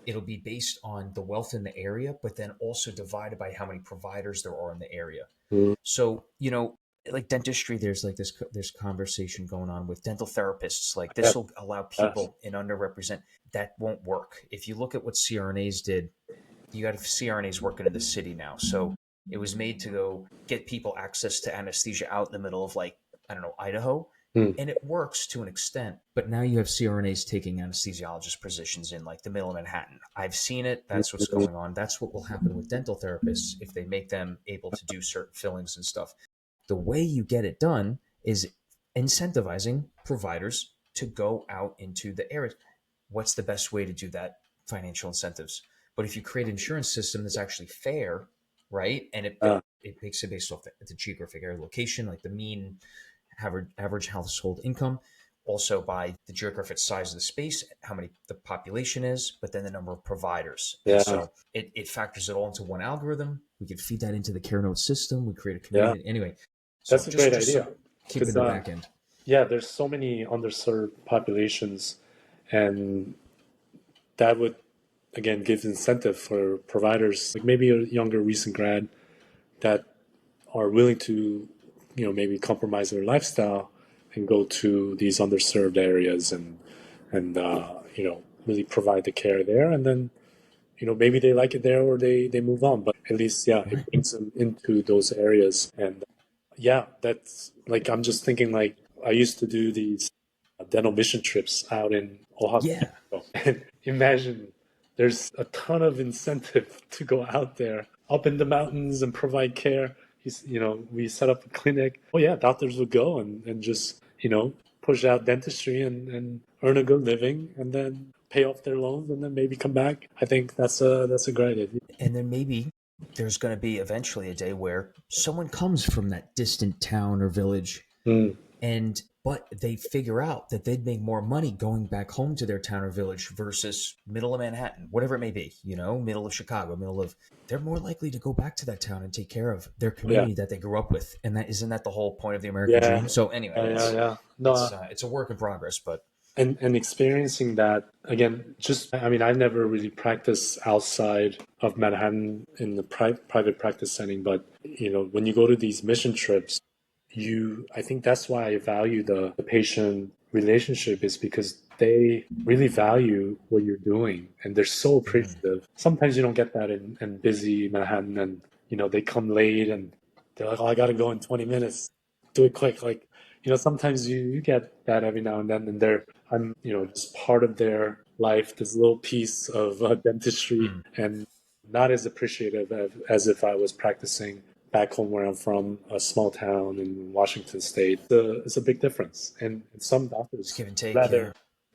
it'll be based on the wealth in the area, but then also divided by how many providers there are in the area. Mm. So, like dentistry, there's like this conversation going on with dental therapists. Like Yeah, this will allow yes, people in underrepresented. That won't work. If you look at what CRNAs did, you got CRNAs working in the city now. So it was made to go get people access to anesthesia out in the middle of, like, I don't know, Idaho. mm. And it works to an extent. But now you have CRNAs taking anesthesiologist positions in like the middle of Manhattan. I've seen it. That's what's Mm. going on. That's what will happen with dental therapists if they make them able to do certain fillings and stuff. The way you get it done is incentivizing providers to go out into the areas. What's the best way to do that? Financial incentives. But if you create an insurance system that's actually fair, right, and Uh, it makes it based off the geographic area location, like the mean average household income, also by the geographic size of the space, how many the population is, but then the number of providers. And yeah, so it factors it all into one algorithm. We can feed that into the CareNotes system. We create a yeah. community. Anyway, so That's a great just idea so keeping because the back end. yeah, there's so many underserved populations, and that would again give incentive for providers like maybe a younger recent grad that are willing to, maybe compromise their lifestyle and go to these underserved areas and really provide the care there, and then maybe they like it there or they move on, but at least yeah, it Right. brings them into those areas. And yeah, that's like I'm just thinking like I used to do these dental mission trips out in Oaxaca, Yeah. and imagine there's a ton of incentive to go out there up in the mountains and provide care. We set up a clinic. Oh yeah, doctors would go and just push out dentistry and earn a good living, and then pay off their loans, and then maybe come back. I think that's a great idea. And then maybe there's going to be eventually a day where someone comes from that distant town or village, Mm, but they figure out that they'd make more money going back home to their town or village versus middle of Manhattan, whatever it may be, middle of Chicago, they're more likely to go back to that town and take care of their yeah, community that they grew up with. And that isn't that the whole point of the American yeah, dream? So anyway, yeah, yeah, it's yeah. it's No, uh, it's a work in progress, but and experiencing that again, just I mean, I've never really practiced outside of Manhattan in the private practice setting, but when you go to these mission trips, I think that's why I value the patient relationship, is because they really value what you're doing and they're so mm, appreciative. Sometimes you don't get that in busy Manhattan, and they come late and they're like, oh, I gotta go in 20 minutes, do it quick. Like, sometimes you get that every now and then, and I'm just part of their life, this little piece of dentistry, mm, and not as appreciative as if I was practicing back home where I'm from, a small town in Washington State. It's a big difference. And some it's doctors give and take. rather Yeah.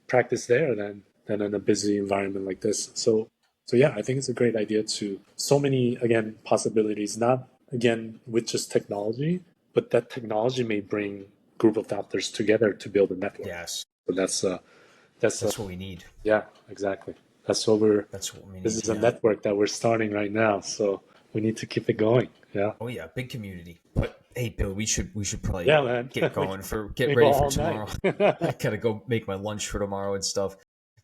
practice there than in a busy environment like this. So yeah, I think it's a great idea to so many, again, possibilities, not again with just technology, but that technology may bring group of doctors together to build a network. Yes. So that's That's what we need. yeah, exactly. That's what we're That's what we this need. is a Yeah. network that we're starting right now. So we need to keep it going. Yeah. Oh yeah, big community. But hey, Bill, we should probably Yeah, man. get we going we get go ready for all night. tomorrow. I gotta go make my lunch for tomorrow and stuff.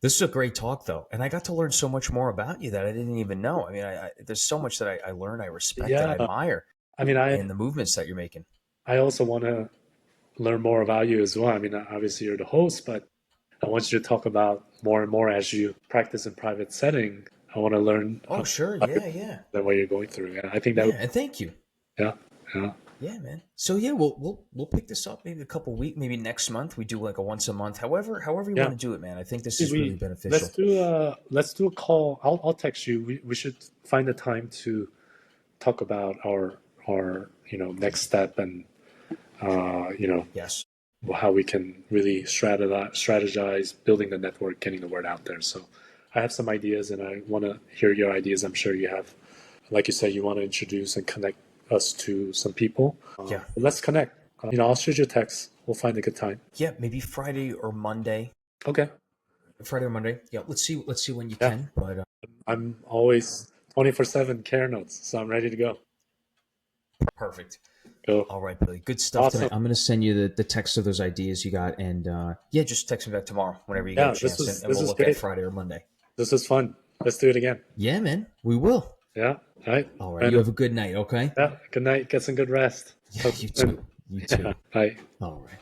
This is a great talk though, and I got to learn so much more about you that I didn't even know. I mean, there's so much that I learned, I respect, and I Yeah. admire I mean, in the movements that you're making. I also want to learn more about you as well. I mean, obviously you're the host, but I want you to talk about more and more as you practice in private setting. I want to learn Oh sure, about yeah, yeah, what you're going through. Yeah, I think that yeah, would, and thank you. yeah, yeah, Yeah, man. So yeah, we'll pick this up maybe a couple weeks, maybe next month. We do like a once a month, however you yeah. want to do it, man. I think this See, is really let's beneficial. do a call. I'll text you. We should find a time to talk about our next step, and Yes. how we can really strategize building the network, getting the word out there. So I have some ideas, and I want to hear your ideas. I'm sure you have, like you said, you want to introduce and connect us to some people. Yeah. Let's connect. I'll shoot you a text. We'll find a good time. Yeah, maybe Friday or Monday. Okay. Friday or Monday. Yeah, let's see when you Yeah. can. But I'm always 24/7 care notes, so I'm ready to go. perfect. Go. All right, Billy. Good stuff Awesome. tonight. I'm gonna send you the text of those ideas you got, and yeah, just text me back tomorrow whenever you get Yeah, a chance, and this we'll was look at great. Friday or Monday. This was fun. Let's do it again. Yeah, man. We will. Yeah. All right. All right. You And have a good night. Okay. yeah, good night. Get some good rest. Yeah. You too. You Yeah. too. Bye. All right.